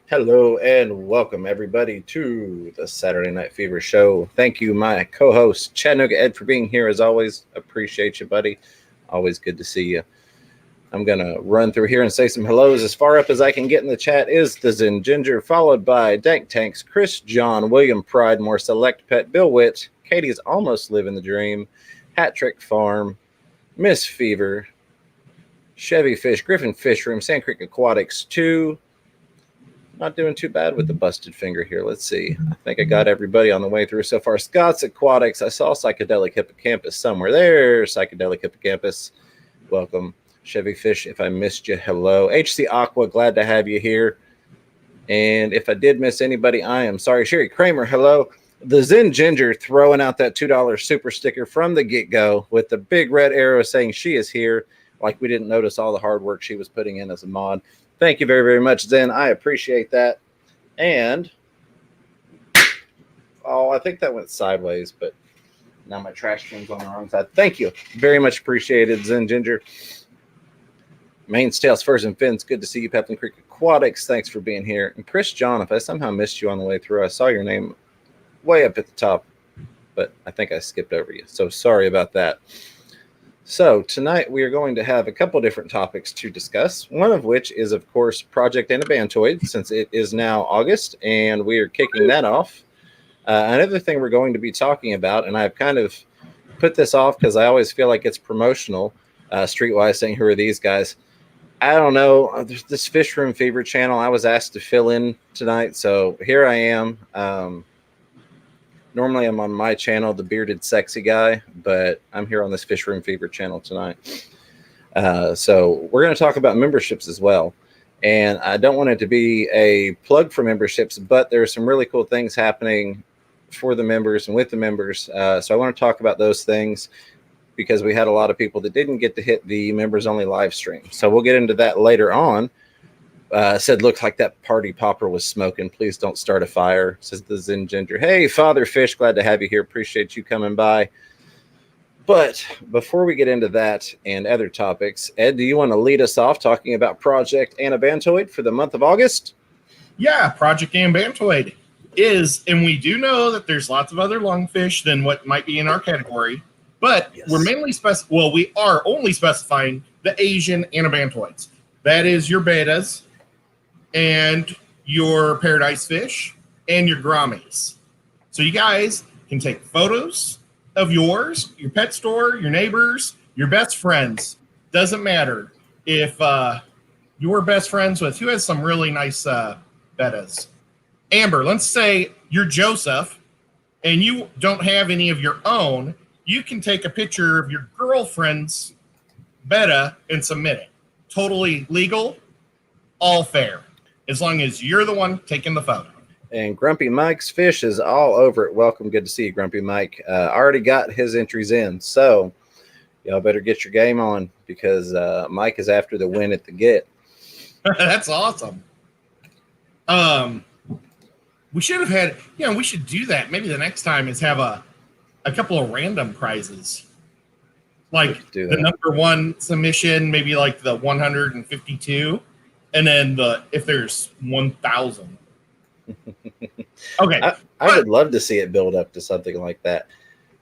Hello and welcome everybody to the Saturday Night Fever show. Thank you, my co-host Chattanooga Ed, for being here as always. Appreciate you, buddy. Always good to see you. I'm gonna run through here and say some hellos. As far up as I can get in the chat is the Zen Ginger, followed by Dank Tanks, Chris John, William Pride, more Select Pet, Bill Witt, Katie's Almost Living the Dream, Hat Trick Farm, Miss Fever, Chevy Fish, Griffin Fish Room, Sand Creek Aquatics 2. Not doing too bad with the busted finger here. Let's see. I think I got everybody on the way through so far. Scott's Aquatics. I saw Psychedelic Hippocampus somewhere. There, Psychedelic Hippocampus. Welcome. Chevy Fish, if I missed you, hello. HC Aqua, glad to have you here. And if I did miss anybody, I am sorry. Sherry Kramer, hello. The Zen Ginger throwing out that $2 super sticker from the get-go with the big red arrow saying she is here, like we didn't notice all the hard work she was putting in as a mod. Thank you very, very much, Zen. I appreciate that. And, I think that went sideways, but now my trash can's on the wrong side. Thank you. Very much appreciated, Zen Ginger. Mainstails, Furs and Fins, good to see you. Pepin Creek Aquatics, thanks for being here. And Chris John, if I somehow missed you on the way through, I saw your name way up at the top, but I think I skipped over you. So sorry about that. So tonight we are going to have a couple different topics to discuss, one of which is, of course, Project Anabantoid, since it is now August, and we are kicking that off. Another thing we're going to be talking about, and I've kind of put this off because I always feel like it's promotional, Streetwise saying, who are these guys? I don't know. There's this Fish Room Fever channel. I was asked to fill in tonight, so here I am. Normally I'm on my channel, the Bearded Sexy Guy, but I'm here on this Fish Room Fever channel tonight. So we're going to talk about memberships as well. And I don't want it to be a plug for memberships, but there are some really cool things happening for the members and with the members. So I want to talk about those things because we had a lot of people that didn't get to hit the members only live stream. So we'll get into that later on. Said, looks like that party popper was smoking. Please don't start a fire, says the Zen Ginger. Hey, Father Fish, glad to have you here. Appreciate you coming by. But before we get into that and other topics, Ed, do you want to lead us off talking about Project Anabantoid for the month of August? Yeah, Project Anabantoid is, and we do know that there's lots of other lungfish than what might be in our category, but yes, we're mainly we are only specifying the Asian Anabantoids. That is your betas and your paradise fish and your gouramis. So you guys can take photos of yours, your pet store, your neighbors, your best friends. Doesn't matter if you're best friends with who has some really nice betas. Amber, let's say you're Joseph and you don't have any of your own. You can take a picture of your girlfriend's beta and submit it. Totally legal, all fair, as long as you're the one taking the photo. And Grumpy Mike's Fish is all over it. Welcome. Good to see you, Grumpy Mike. Already got his entries in. So y'all better get your game on because Mike is after the win at the get. That's awesome. We should have had, we should do that. Maybe the next time is have a couple of random prizes. Like the number one submission, maybe like the 152. And then if there's 1,000. Okay. I would love to see it build up to something like that.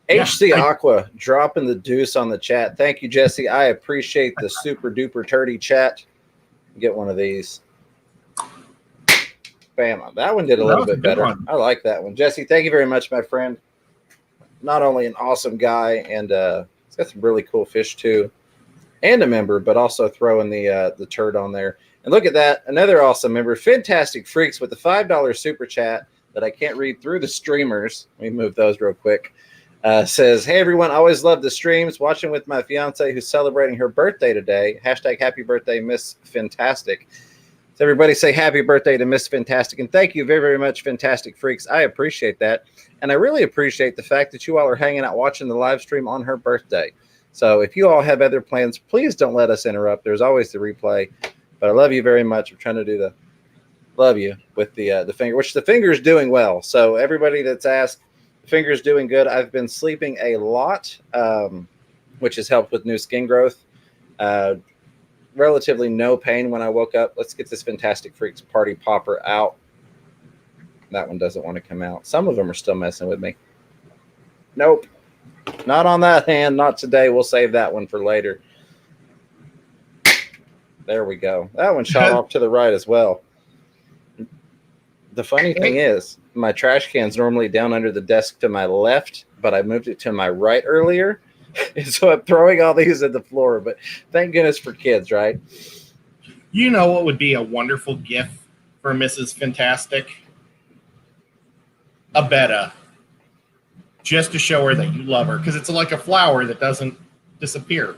HC Aqua dropping the deuce on the chat. Thank you, Jesse. I appreciate the super duper turdy chat. Get one of these. Bam. That one did a little bit better. I like that one. Jesse, thank you very much, my friend. Not only an awesome guy, and he's got some really cool fish too, and a member, but also throwing the turd on there. And look at that, another awesome member, Fantastic Freaks, with the $5 super chat that I can't read through the streamers. Let me move those real quick. Says, hey, everyone, always love the streams. Watching with my fiance who's celebrating her birthday today. Hashtag happy birthday, Miss Fantastic. So everybody say happy birthday to Miss Fantastic. And thank you very, very much, Fantastic Freaks. I appreciate that. And I really appreciate the fact that you all are hanging out watching the live stream on her birthday. So if you all have other plans, please don't let us interrupt. There's always the replay. But I love you very much. I'm trying to do the love you with the finger, which the finger is doing well. So everybody that's asked, the finger is doing good. I've been sleeping a lot, which has helped with new skin growth. relatively no pain when I woke up. Let's get this Fantastic Freaks Party Popper out. That one doesn't want to come out. Some of them are still messing with me. Nope. Not on that hand. Not today. We'll save that one for later. There we go. That one shot off to the right as well. The funny thing is, my trash can's normally down under the desk to my left, but I moved it to my right earlier. So I'm throwing all these at the floor, but thank goodness for kids, right? You know what would be a wonderful gift for Mrs. Fantastic? A betta. Just to show her that you love her, because it's like a flower that doesn't disappear.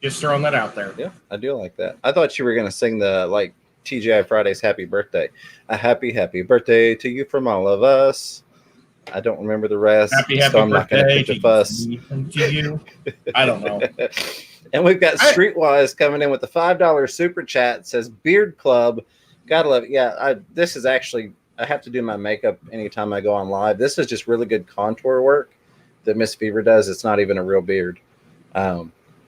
Just throwing that out there. Yeah, I do like that. I thought you were going to sing the, like, TGI Fridays Happy Birthday. A happy, happy birthday to you from all of us. I don't remember the rest, happy so I'm not going to pitch a fuss. To you. I don't know. And we've got Streetwise coming in with the $5 super chat. It says Beard Club. Gotta love it. Yeah, this is actually, I have to do my makeup anytime I go on live. This is just really good contour work that Miss Fever does. It's not even a real beard.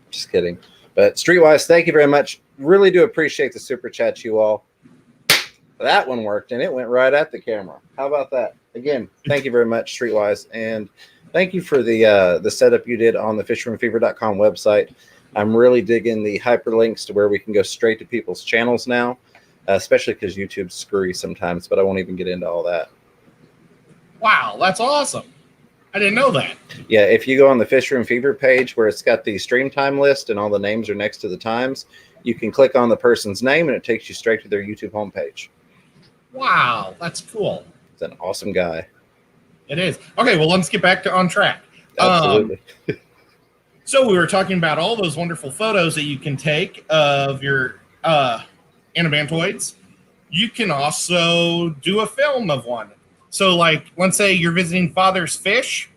Just kidding. But Streetwise, thank you very much. Really do appreciate the super chat, you all. That one worked, and it went right at the camera. How about that? Again, thank you very much, Streetwise, and thank you for the setup you did on the fishermanfever.com website. I'm really digging the hyperlinks to where we can go straight to people's channels now, especially because YouTube's screwy sometimes, but I won't even get into all that. Wow, that's awesome. I didn't know that. Yeah, if you go on the Fisher and Fever page where it's got the stream time list and all the names are next to the times, you can click on the person's name and it takes you straight to their YouTube homepage. Wow, that's cool. He's an awesome guy. It is. Okay, well, let's get back to on track. Absolutely. So we were talking about all those wonderful photos that you can take of your anabantoids. You can also do a film of one. So, like, let's say you're visiting Father Fish.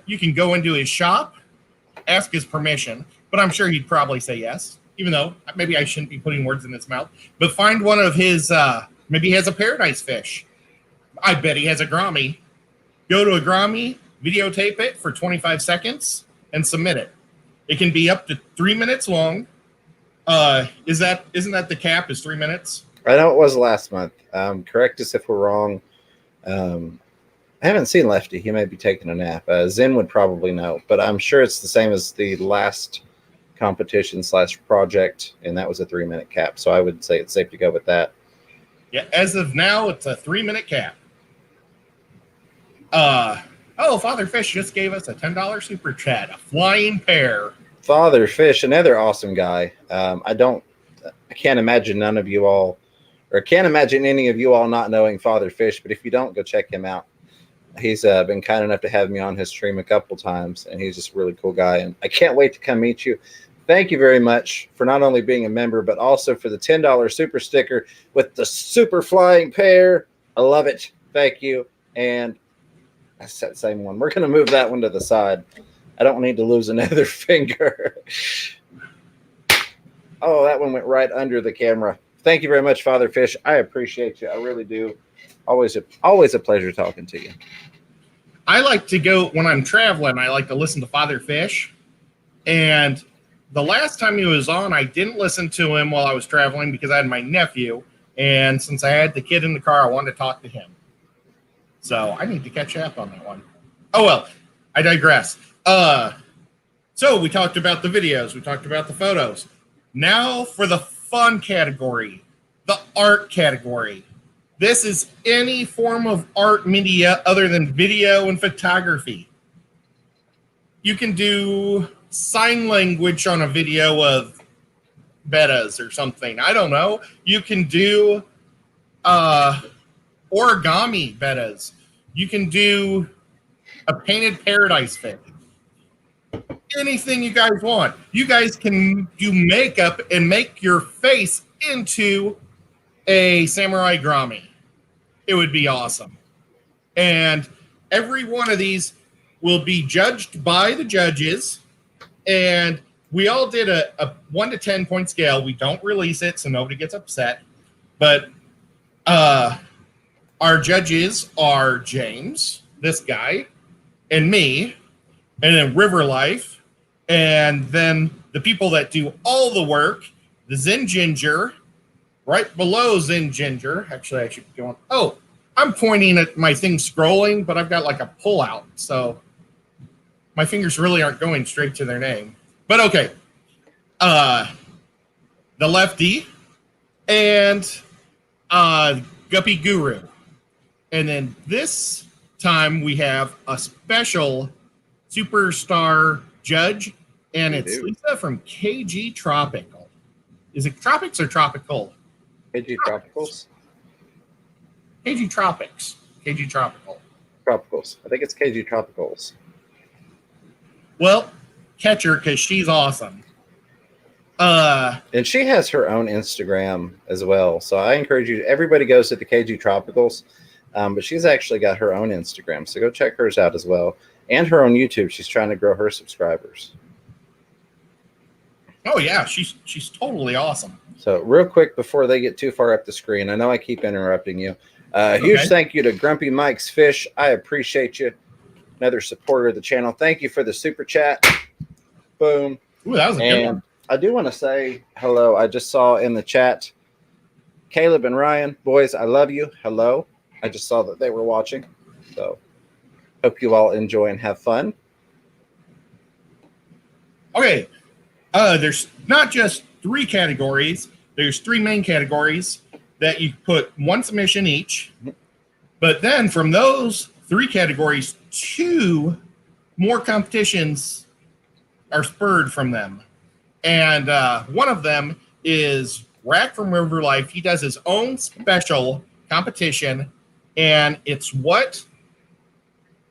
You can go into his shop, ask his permission, but I'm sure he'd probably say yes, even though maybe I shouldn't be putting words in his mouth. But find one of his, maybe he has a paradise fish. I bet he has a Grammy. Go to a Grammy, videotape it for 25 seconds, and submit it. It can be up to 3 minutes long. Isn't that the cap is 3 minutes? I know it was last month. Correct us if we're wrong. I haven't seen Lefty. He may be taking a nap. Zen would probably know, but I'm sure it's the same as the last competition / project, and that was a 3 minute cap. So I would say it's safe to go with that. Yeah, as of now, it's a 3 minute cap. Father Fish just gave us a $10 super chat, a flying pair. Father Fish, another awesome guy. I can't imagine any of you all not knowing Father Fish, but if you don't, go check him out. He's been kind enough to have me on his stream a couple times, and he's just a really cool guy, and I can't wait to come meet you. Thank you very much for not only being a member, but also for the $10 super sticker with the super flying pair. I love it. Thank you. And that's that same one. We're going to move that one to the side. I don't need to lose another finger. Oh, that one went right under the camera. Thank you very much, Father Fish. I appreciate you. I really do. Always a pleasure talking to you. I like to go, when I'm traveling, I like to listen to Father Fish. And the last time he was on, I didn't listen to him while I was traveling because I had my nephew. And since I had the kid in the car, I wanted to talk to him. So I need to catch up on that one. Oh, well, I digress. So we talked about the videos. We talked about the photos. Now for the fun category, the art category. This is any form of art media other than video and photography. You can do sign language on a video of bettas or something. I don't know. You can do origami bettas. You can do a painted paradise fish. Anything you guys want. You guys can do makeup and make your face into a samurai Grammy. It would be awesome. And every one of these will be judged by the judges. And we all did a 1 to 10 point scale. We don't release it so nobody gets upset. But our judges are James, this guy, and me, and then River Life, And then the people that do all the work, the Zen Ginger, right below Zen Ginger. Actually, I should be going. Oh, I'm pointing at my thing scrolling, but I've got like a pull out. So my fingers really aren't going straight to their name. But okay. The Lefty and Guppy Guru. And then this time we have a special superstar judge, and it's Lisa from KG Tropical. Is it Tropics or Tropical? KG Tropicals? KG Tropics. KG Tropical. Tropicals. I think it's KG Tropicals. Well, catch her because she's awesome. And she has her own Instagram as well. So I encourage you, everybody goes to the KG Tropicals, but she's actually got her own Instagram. So go check hers out as well. And her own YouTube. She's trying to grow her subscribers. Oh, yeah. She's totally awesome. So real quick, before they get too far up the screen, I know I keep interrupting you. Huge thank you to Grumpy Mike's Fish. I appreciate you. Another supporter of the channel. Thank you for the super chat. Boom. Ooh, that was a good one. I do want to say hello. I just saw in the chat, Caleb and Ryan. Boys, I love you. Hello. I just saw that they were watching. So hope you all enjoy and have fun. Okay. There's not just 3 categories. There's 3 main categories that you put 1 submission each. But then from those 3 categories, 2 more competitions are spurred from them. And one of them is Rack from River Life. He does his own special competition, and it's what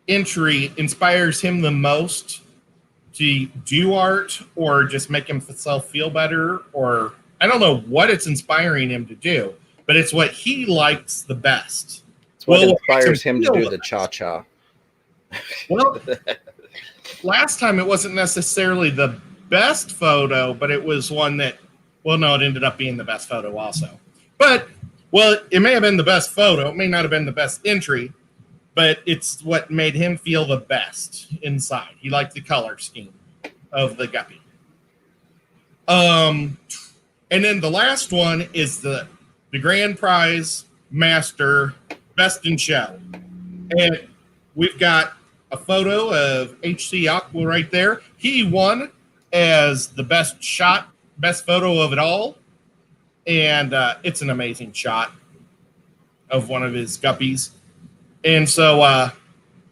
entry inspires him the most to do art or just make himself feel better, or I don't know what it's inspiring him to do, but it's what he likes the best. It's what inspires him to do the cha-cha. Well, last time it wasn't necessarily the best photo, but it was one that, well, no, it ended up being the best photo also. But, well, it may have been the best photo. It may not have been the best entry, but it's what made him feel the best inside. He liked the color scheme of the guppy. And then the last one is the grand prize master best in show. And we've got a photo of HC Aqua right there. He won as the best shot, best photo of it all. And it's an amazing shot of one of his guppies. And so,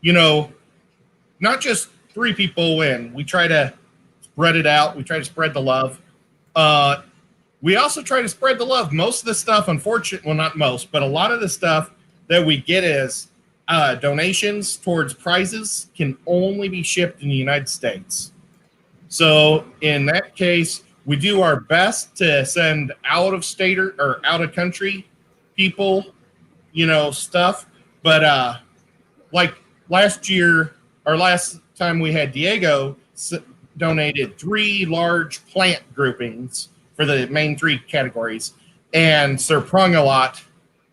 you know, not just 3 people win. We try to spread it out. We try to spread the love. We also try to spread the love. Most of the stuff, unfortunately, well, not most, but a lot of the stuff that we get as donations towards prizes can only be shipped in the United States. So in that case, we do our best to send out of state or out of country people, you know, stuff. But like last year, or last time we had Diego donated 3 large plant groupings for the main 3 categories. And Sir Prungalot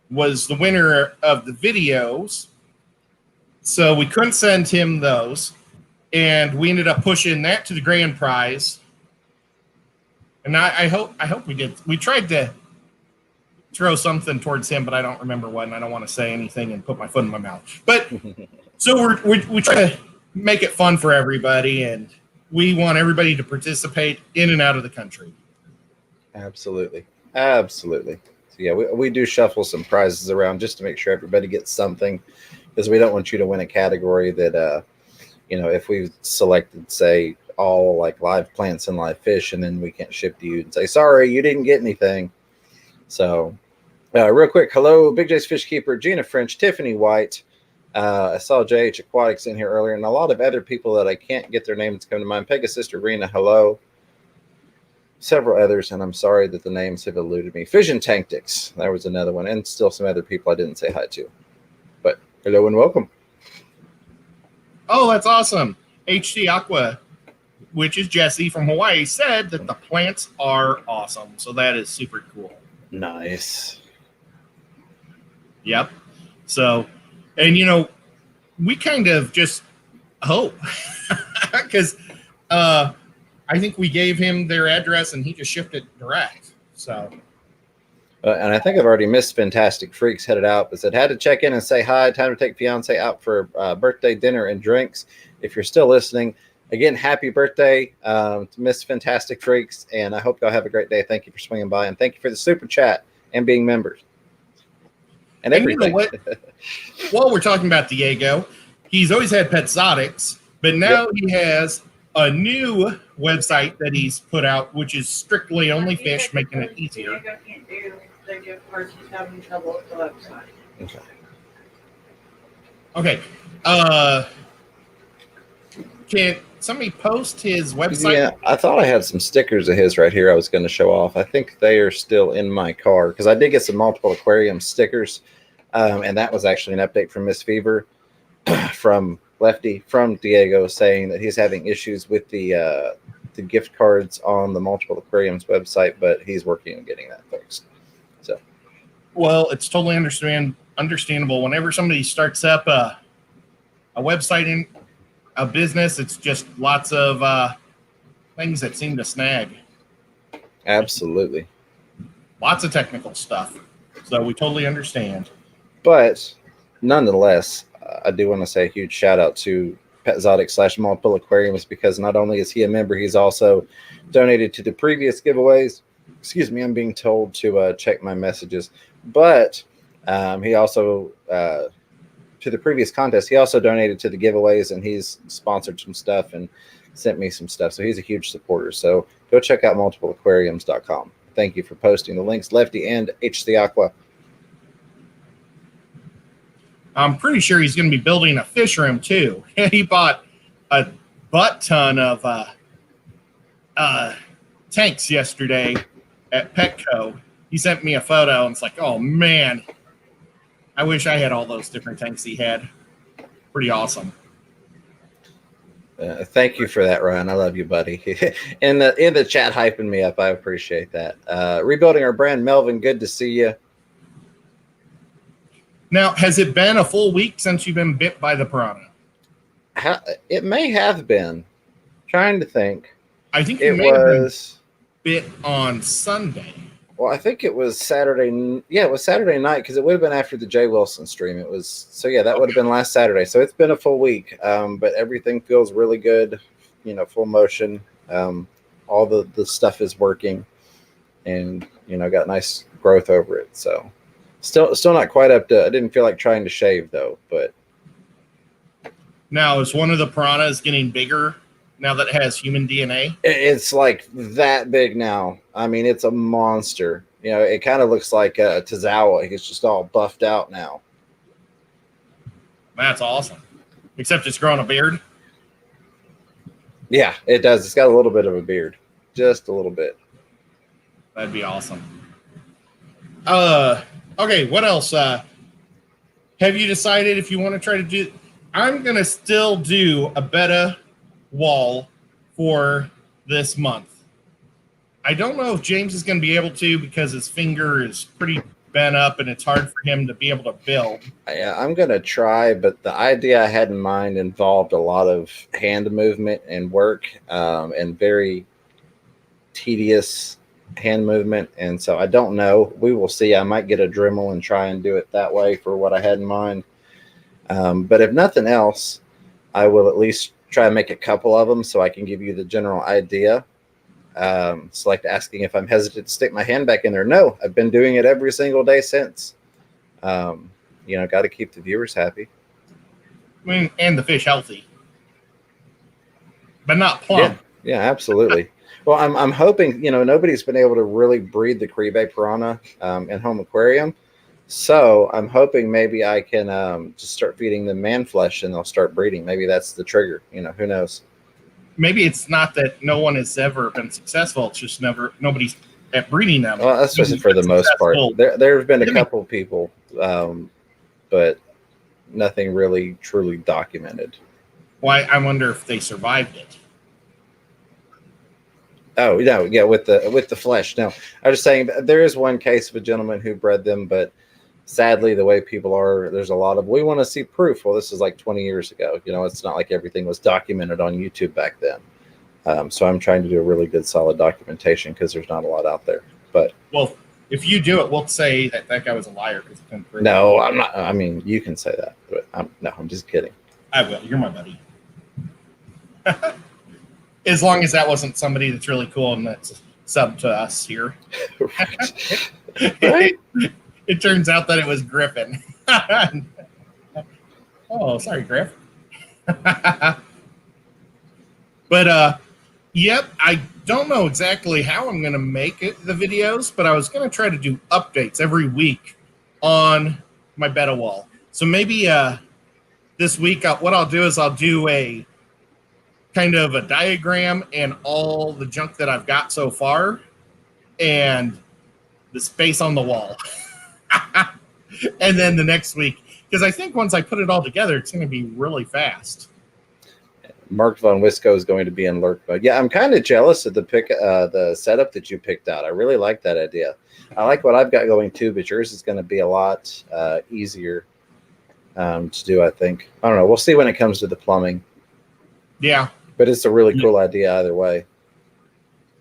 was the winner of the videos. So we couldn't send him those. And we ended up pushing that to the grand prize. And I hope we did. We tried to throw something towards him, but I don't remember what, and I don't want to say anything and put my foot in my mouth. But so we try to make it fun for everybody, and we want everybody to participate in and out of the country. Absolutely. Absolutely. So yeah, we do shuffle some prizes around just to make sure everybody gets something, because we don't want you to win a category that, you know, if we selected, say, all like live plants and live fish, and then we can't ship to you and say, sorry, you didn't get anything. So real quick, hello, Big J's Fish Keeper, Gina French, Tiffany White. I saw JH Aquatics in here earlier, and a lot of other people that I can't get their names come to mind. Pegasus Arena, hello. Several others, and I'm sorry that the names have eluded me. Fission Tactics, there was another one, and still some other people I didn't say hi to. But hello and welcome. Oh, that's awesome. HC Aqua, which is Jesse from Hawaii, said that the plants are awesome. So that is super cool. Nice. Yep. So, and you know, we kind of just hope because I think we gave him their address and he just shipped it direct. So. And I think I've already missed Fantastic Freaks headed out, but said had to check in and say hi. Time to take fiance out for birthday dinner and drinks. If you're still listening, again, happy birthday to Miss Fantastic Freaks, and I hope y'all have a great day. Thank you for swinging by, and thank you for the super chat and being members and everything. You know what? While we're talking about Diego, he's always had Petzotics, but now he has a new website that he's put out, which is strictly only fish, making it easier. The gift cards, he's having trouble with the website. Okay. Can somebody post his website? Yeah, I thought I had some stickers of his right here I was going to show off. I think they are still in my car because I did get some multiple aquarium stickers, and that was actually an update from Miss Fever from Lefty, from Diego, saying that he's having issues with the gift cards on the multiple aquariums website, but he's working on getting that fixed. So, well, it's totally understandable. Whenever somebody starts up a website in a business, it's just lots of things that seem to snag. Absolutely. Lots of technical stuff. So we totally understand. But nonetheless, I do want to say a huge shout out to Petzotic / Multiple Aquariums, because not only is he a member, he's also donated to the previous giveaways. Excuse me, I'm being told to check my messages. But he also, to the previous contest, he also donated to the giveaways, and he's sponsored some stuff and sent me some stuff. So he's a huge supporter. So go check out multipleaquariums.com. Thank you for posting the links, Lefty and HC Aqua. I'm pretty sure he's going to be building a fish room too. He bought a butt ton of tanks yesterday at Petco. He sent me a photo, and it's like, oh man, I wish I had all those different tanks he had. Pretty awesome. Thank you for that, Ryan. I love you, buddy. in the chat hyping me up, I appreciate that. Rebuilding our brand, Melvin, good to see you. Now, has it been a full week since you've been bit by the piranha? It may have been. Trying to think. I think it may have been bit on Sunday. Well, I think it was Saturday. Yeah, it was Saturday night, because it would have been after the Jay Wilson stream. It was, so yeah, that would have been last Saturday. So it's been a full week, but everything feels really good. Full motion. All the stuff is working, and got nice growth over it. So still not quite up to. I didn't feel like trying to shave though, but now is one of the piranhas getting bigger now that it has human DNA? It's like that big now. I mean, it's a monster. It kind of looks like a Tozawa. It's just all buffed out now. That's awesome. Except it's growing a beard. Yeah, it does. It's got a little bit of a beard. Just a little bit. That'd be awesome. Okay, what else? Have you decided if you want to try to do... I'm going to still do a betta wall for this month. I don't know if James is going to be able to, because his finger is pretty bent up and it's hard for him to be able to build. Yeah, I'm going to try, but the idea I had in mind involved a lot of hand movement and work, and very tedious hand movement, and so I don't know. We will see. I might get a Dremel and try and do it that way for what I had in mind. But if nothing else, I will at least try and make a couple of them so I can give you the general idea. It's like asking if I'm hesitant to stick my hand back in there. No, I've been doing it every single day since. Got to keep the viewers happy. I mean, and the fish healthy, but not plump. Yeah, absolutely. Well, I'm hoping, nobody's been able to really breed the Caribe piranha in home aquarium. So I'm hoping maybe I can just start feeding them man flesh and they'll start breeding. Maybe that's the trigger. Who knows? Maybe it's not that no one has ever been successful. It's just nobody's at breeding them. Well, that's just for the most part. There have been a couple of people, but nothing really truly documented. Why? I wonder if they survived it. Oh no, yeah, with the flesh. No, I was just saying there is one case of a gentleman who bred them, but sadly, the way people are, there's a lot of, we want to see proof. Well, this is like 20 years ago. It's not like everything was documented on YouTube back then. So I'm trying to do a really good, solid documentation because there's not a lot out there. But Well, if you do it, we'll say that guy was a liar because he couldn't prove it. no, I'm not. I mean, you can say that, but I'm just kidding. I will. You're my buddy. As long as that wasn't somebody that's really cool and that's sub to us here. Right? It turns out that it was Griffin. Oh, sorry, Griff. But yep, I don't know exactly how I'm going to make the videos, but I was going to try to do updates every week on my beta wall. So maybe this week, what I'll do is I'll do a kind of a diagram and all the junk that I've got so far and the space on the wall. And then the next week, because I think once I put it all together, it's going to be really fast. Mark Von Wisco is going to be in lurk mode. Yeah, I'm kind of jealous of the setup that you picked out. I really like that idea. I like what I've got going too, but yours is going to be a lot easier to do, I think. I don't know. We'll see when it comes to the plumbing. Yeah. But it's a really cool idea either way.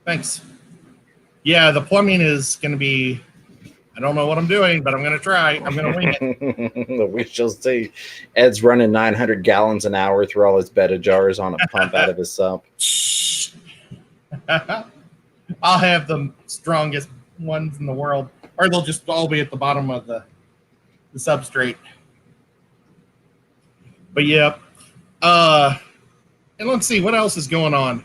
Thanks. Yeah, the plumbing is going to be, I don't know what I'm doing, but I'm going to try. I'm going to wing it. We shall see. Ed's running 900 gallons an hour through all his beta jars on a pump out of his sump. I'll have the strongest ones in the world, or they'll just all be at the bottom of the substrate. But yeah. And let's see, what else is going on?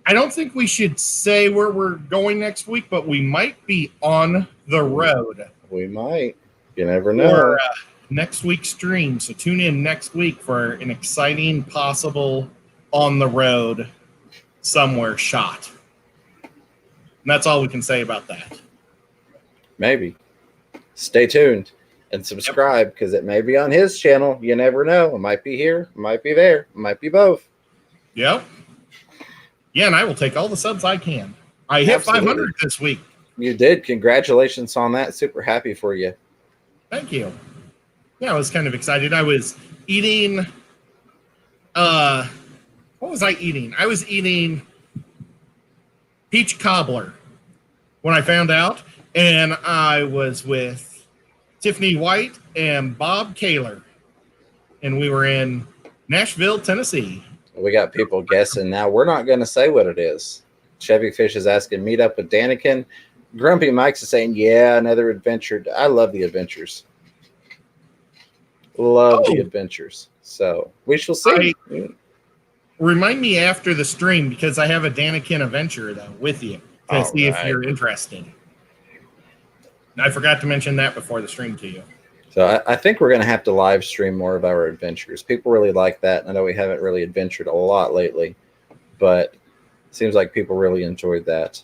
I don't think we should say where we're going next week, but we might be on the road. We might. You never know. For next week's stream. So tune in next week for an exciting, possible on the road somewhere shot. And that's all we can say about that. Maybe. Stay tuned and subscribe because it may be on his channel. You never know. It might be here. It might be there. It might be both. Yep. Yeah, and I will take all the subs I can. I hit 500 this week. You did. Congratulations on that. Super happy for you. Thank you. Yeah, I was kind of excited. I was eating, what was I eating? I was eating peach cobbler when I found out, and I was with Tiffany White and Bob Kaler, and we were in Nashville, Tennessee. We got people guessing now. We're not going to say what it is. Chevy Fish is asking, meet up with Danikin. Grumpy Mike's is saying, yeah, another adventure. I love the adventures. Love the adventures. So we shall see. Remind me after the stream because I have a Danikin adventure though with you to see if you're interested. I forgot to mention that before the stream to you. So I think we're going to have to live stream more of our adventures. People really like that. I know we haven't really adventured a lot lately, but it seems like people really enjoyed that.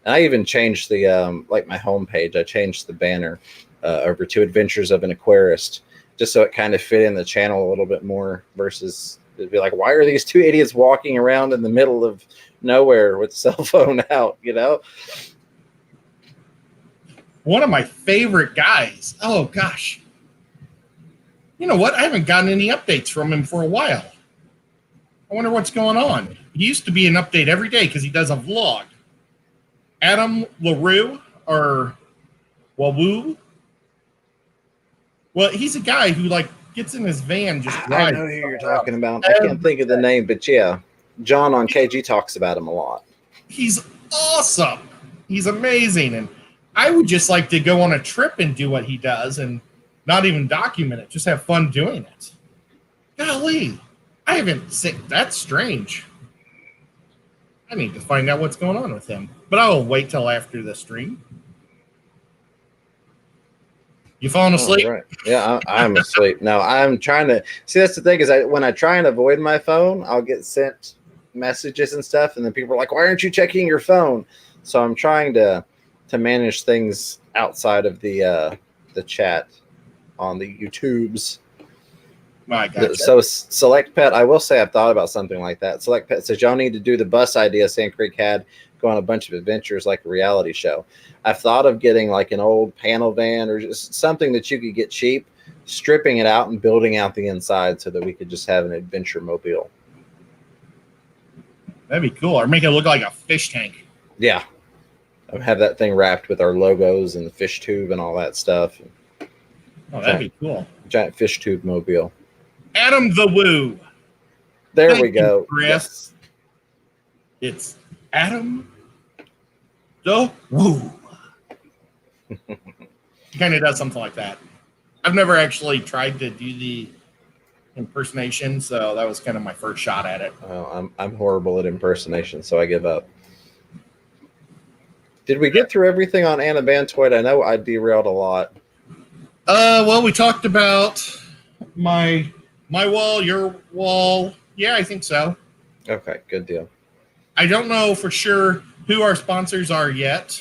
And I even changed the, like my homepage, I changed the banner over to Adventures of an Aquarist, just so it kind of fit in the channel a little bit more versus it'd be like, why are these two idiots walking around in the middle of nowhere with the cell phone out, you know? One of my favorite guys. Oh, gosh. You know what? I haven't gotten any updates from him for a while. I wonder what's going on. He used to be an update every day because he does a vlog. Adam LaRue or Wawoo. Well, he's a guy who like gets in his van, just drives. I know who you're talking about. I can't think of the name, but yeah, John on KG talks about him a lot. He's awesome. He's amazing. And I would just like to go on a trip and do what he does and not even document it, just have fun doing it. Golly, I haven't seen, that's strange. I need to find out what's going on with him, but I will wait till after the stream. You falling asleep? Oh, right. Yeah, I'm asleep. No, I'm trying to see. That's the thing is, when I try and avoid my phone, I'll get sent messages and stuff, and then people are like, "Why aren't you checking your phone?" So I'm trying to manage things outside of the chat on the YouTubes. My God. So Select Pet, I will say I've thought about something like that. Select Pet says y'all need to do the bus idea Sand Creek had, go on a bunch of adventures like a reality show. I've thought of getting like an old panel van or just something that you could get cheap, stripping it out and building out the inside so that we could just have an adventure mobile. That'd be cool. Or make it look like a fish tank. Yeah. I'll have that thing wrapped with our logos and the fish tube and all that stuff. Oh, that'd be cool. Giant fish tube mobile. Adam the Woo. There Thank we go. you, Chris. Yes. It's Adam the Woo. Kind of does something like that. I've never actually tried to do the impersonation, so that was kind of my first shot at it. Oh, I'm horrible at impersonation, so I give up. Did we get through everything on Anna Bantoid? I know I derailed a lot. Well, we talked about my wall, your wall. Yeah, I think so. Okay, good deal. I don't know for sure who our sponsors are yet.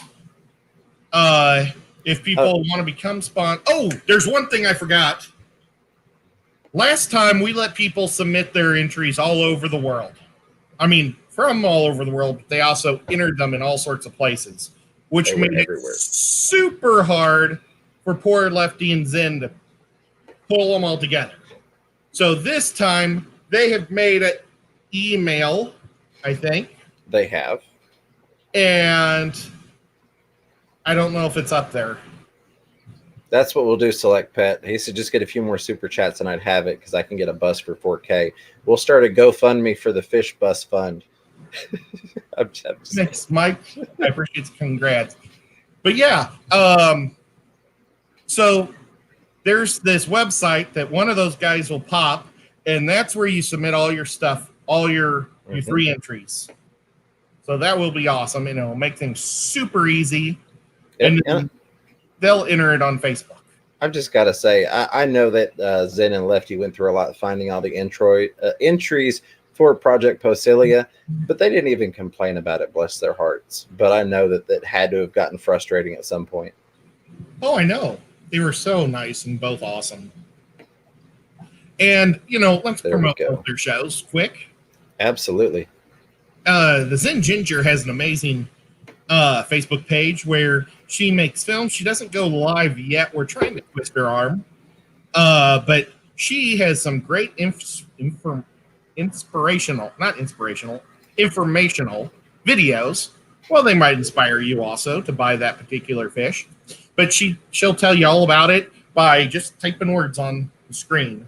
If people want to become oh, there's one thing I forgot. Last time we let people submit their entries all over the world. I mean, from all over the world, but they also entered them in all sorts of places, which made it super hard for poor Lefty and Zen to pull them all together. So this time they have made an email, I think. They have. And I don't know if it's up there. That's what we'll do, Select Pet. He said just get a few more super chats and I'd have it because I can get a bus for 4K. We'll start a GoFundMe for the Fish Bus Fund. Thanks, Mike. I appreciate the congrats. But yeah, so there's this website that one of those guys will pop, and that's where you submit all your stuff, all your 3 entries. So that will be awesome. It'll make things super easy. And they'll enter it on Facebook. I've just got to say, I know that Zen and Lefty went through a lot finding all the entries for Project Posilia, but they didn't even complain about it, bless their hearts. But I know that that had to have gotten frustrating at some point. Oh, I know. They were so nice and both awesome. And, let's promote both their shows quick. Absolutely. The Zen Ginger has an amazing Facebook page where she makes films. She doesn't go live yet. We're trying to twist her arm. But she has some great informational videos. Well, they might inspire you also to buy that particular fish. But she'll tell you all about it by just typing words on the screen.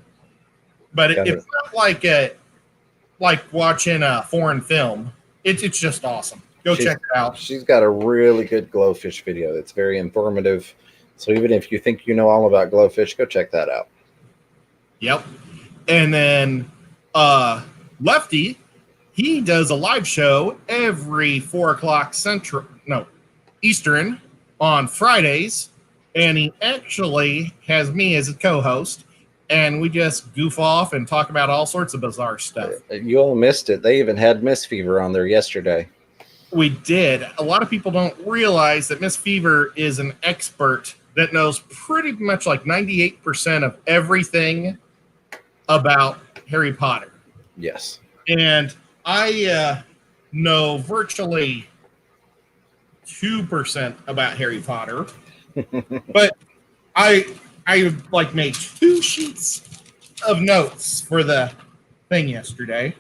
But it's not like watching a foreign film. It's just awesome. Check it out. She's got a really good glowfish video that's very informative. So even if you think you know all about glowfish, go check that out. Yep. And then Lefty, he does a live show every 4 o'clock Eastern on Fridays. And he actually has me as a co-host. And we just goof off and talk about all sorts of bizarre stuff. You all missed it. They even had Miss Fever on there yesterday. We did. A lot of people don't realize that Miss Fever is an expert that knows pretty much like 98% of everything about Harry Potter. Yes. And I know virtually 2% about Harry Potter. But I made 2 sheets of notes for the thing yesterday.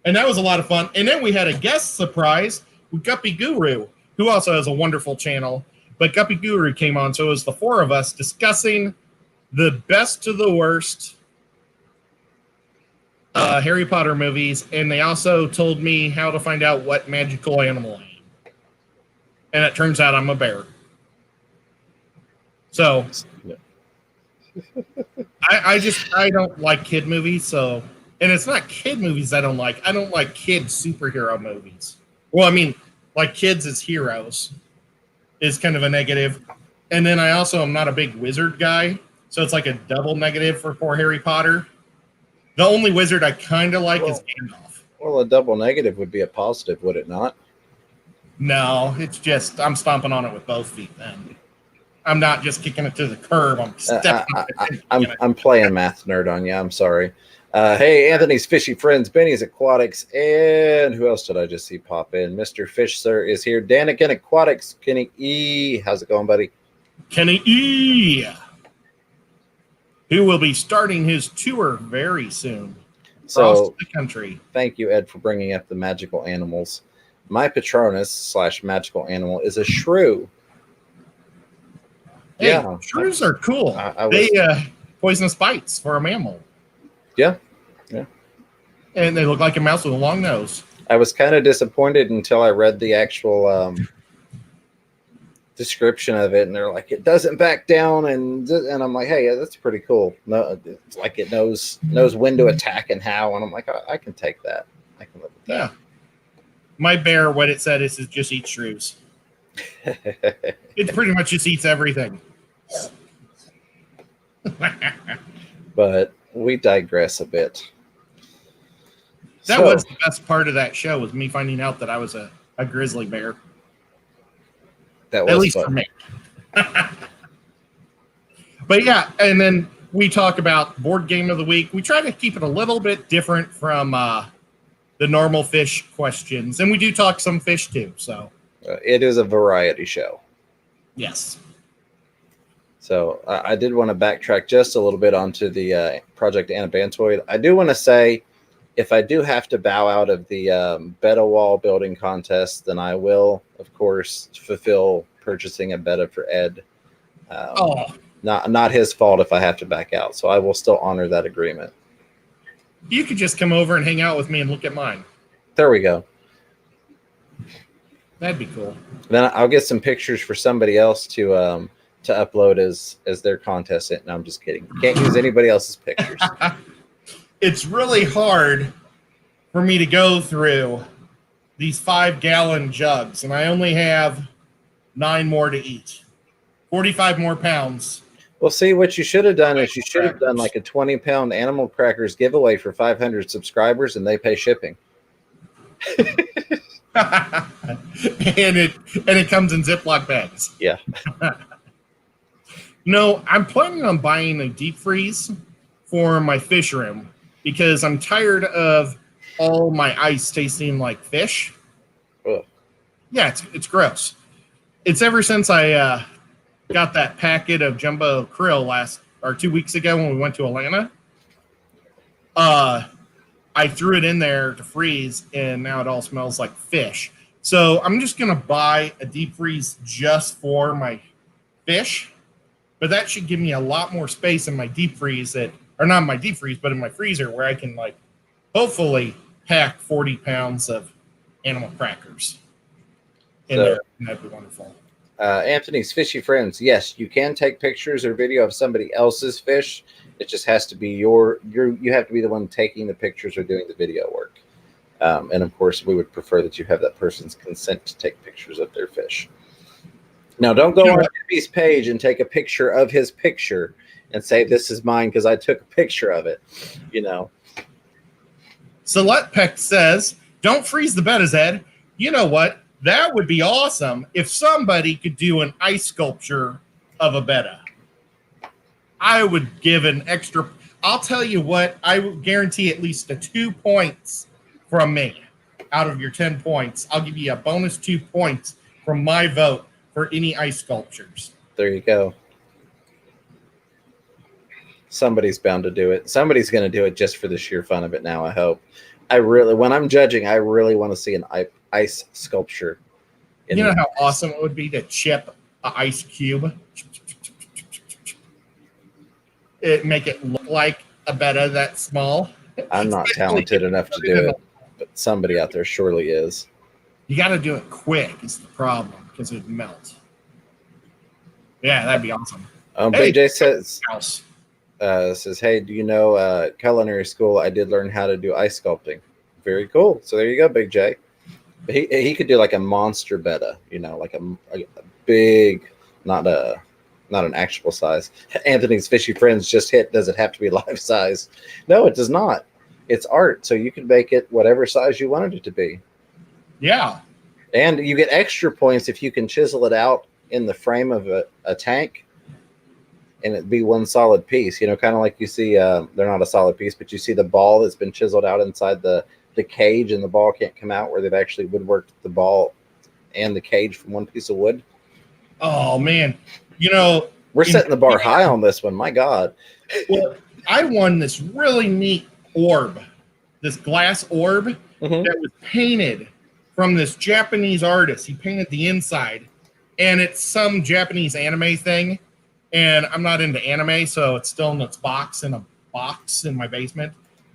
And that was a lot of fun. And then we had a guest surprise with Guppy Guru, who also has a wonderful channel. But Guppy Guru came on, so it was the 4 of us discussing the best to the worst Harry Potter movies. And they also told me how to find out what magical animal I am. And it turns out I'm a bear. So I don't like kid movies, so... And it's not kid movies I don't like. I don't like kid superhero movies. Well, I mean, like kids as heroes is kind of a negative. And then I also am not a big wizard guy. So it's like a double negative for poor Harry Potter. The only wizard I kind of like is Gandalf. Well, a double negative would be a positive, would it not? No, it's just I'm stomping on it with both feet then. I'm not just kicking it to the curb. I'm stepping I'm playing math nerd on you. I'm sorry. Hey, Anthony's Fishy Friends, Benny's Aquatics, and who else did I just see pop in? Mr. Fish Sir is here. Daniken Aquatics, Kenny E. How's it going, buddy? Kenny E. Who will be starting his tour very soon. So the country. Thank you, Ed, for bringing up the magical animals. My Patronus / magical animal is a shrew. Hey, Yeah, shrews are cool. They poisonous bites for a mammal. Yeah. And they look like a mouse with a long nose. I was kind of disappointed until I read the actual description of it, and they're like, it doesn't back down, and I'm like, hey, that's pretty cool. No, it's like it knows when to attack and how, and I'm like, I can take that. I can live with that. Yeah. My bear, what it said is it just eats shrews. It pretty much just eats everything. But we digress a bit. That was the best part of that show, was me finding out that I was a grizzly bear. That was at least fun. for me. But yeah, and then we talk about board game of the week. We try to keep it a little bit different from the normal fish questions, and we do talk some fish too. So it is a variety show. Yes. So I did want to backtrack just a little bit onto the Project Anabantoid. I do want to say, if I do have to bow out of the beta wall building contest, then I will, of course, fulfill purchasing a beta for Ed. Not his fault if I have to back out. So I will still honor that agreement. You could just come over and hang out with me and look at mine. There we go. That'd be cool. Then I'll get some pictures for somebody else to upload as their contest. No, I'm just kidding. Can't use anybody else's pictures. It's really hard for me to go through these 5-gallon jugs, and I only have 9 more to eat. 45 more pounds. Well, see, what you should have done is you should have done like a 20-pound animal crackers giveaway for 500 subscribers, and they pay shipping. and it comes in Ziploc bags. Yeah. No, I'm planning on buying a deep freeze for my fish room, because I'm tired of all my ice tasting like fish. Ugh. Yeah, it's gross. It's ever since I got that packet of jumbo krill 2 weeks ago when we went to Atlanta. I threw it in there to freeze, and now it all smells like fish. So I'm just going to buy a deep freeze just for my fish. But that should give me a lot more space in my deep freeze or not in my deep freeze, but in my freezer, where I can hopefully pack 40 pounds of animal crackers in there. And that'd be wonderful. Anthony's Fishy Friends. Yes, you can take pictures or video of somebody else's fish. It just has to be you have to be the one taking the pictures or doing the video work. And of course, we would prefer that you have that person's consent to take pictures of their fish. Now, don't go on Jimmy's page and take a picture of his picture and say, this is mine because I took a picture of it. Select Peck says, don't freeze the betas, Ed. You know what? That would be awesome if somebody could do an ice sculpture of a betta. I would give an extra. I'll tell you what, I would guarantee at least 2 points from me out of your 10 points. I'll give you a bonus 2 points from my vote for any ice sculptures. There you go. Somebody's bound to do it. Somebody's going to do it just for the sheer fun of it now, I hope. When I'm judging, I really want to see an ice sculpture. You know how awesome it would be to chip an ice cube? Make it look like a betta that small. I'm not talented enough to do it, but somebody out there surely is. You got to do it quick is the problem, because it would melt. Yeah, that'd be awesome. Big J says, hey, do you know culinary school? I did learn how to do ice sculpting. Very cool. So there you go, Big J. He could do like a monster betta, like a big, not an actual size. Anthony's Fishy Friends just hit, does it have to be life size? No, it does not. It's art, so you can make it whatever size you wanted it to be. Yeah. And you get extra points if you can chisel it out in the frame of a tank and it'd be one solid piece, kind of like you see, they're not a solid piece, but you see the ball that's been chiseled out inside the cage and the ball can't come out, where they've actually woodworked the ball and the cage from one piece of wood. Oh, man. We're setting the bar high on this one. My God. Well, I won this really neat orb this glass orb that was painted from this Japanese artist. He painted the inside, and it's some Japanese anime thing. And I'm not into anime, so it's still in its box in a box in my basement.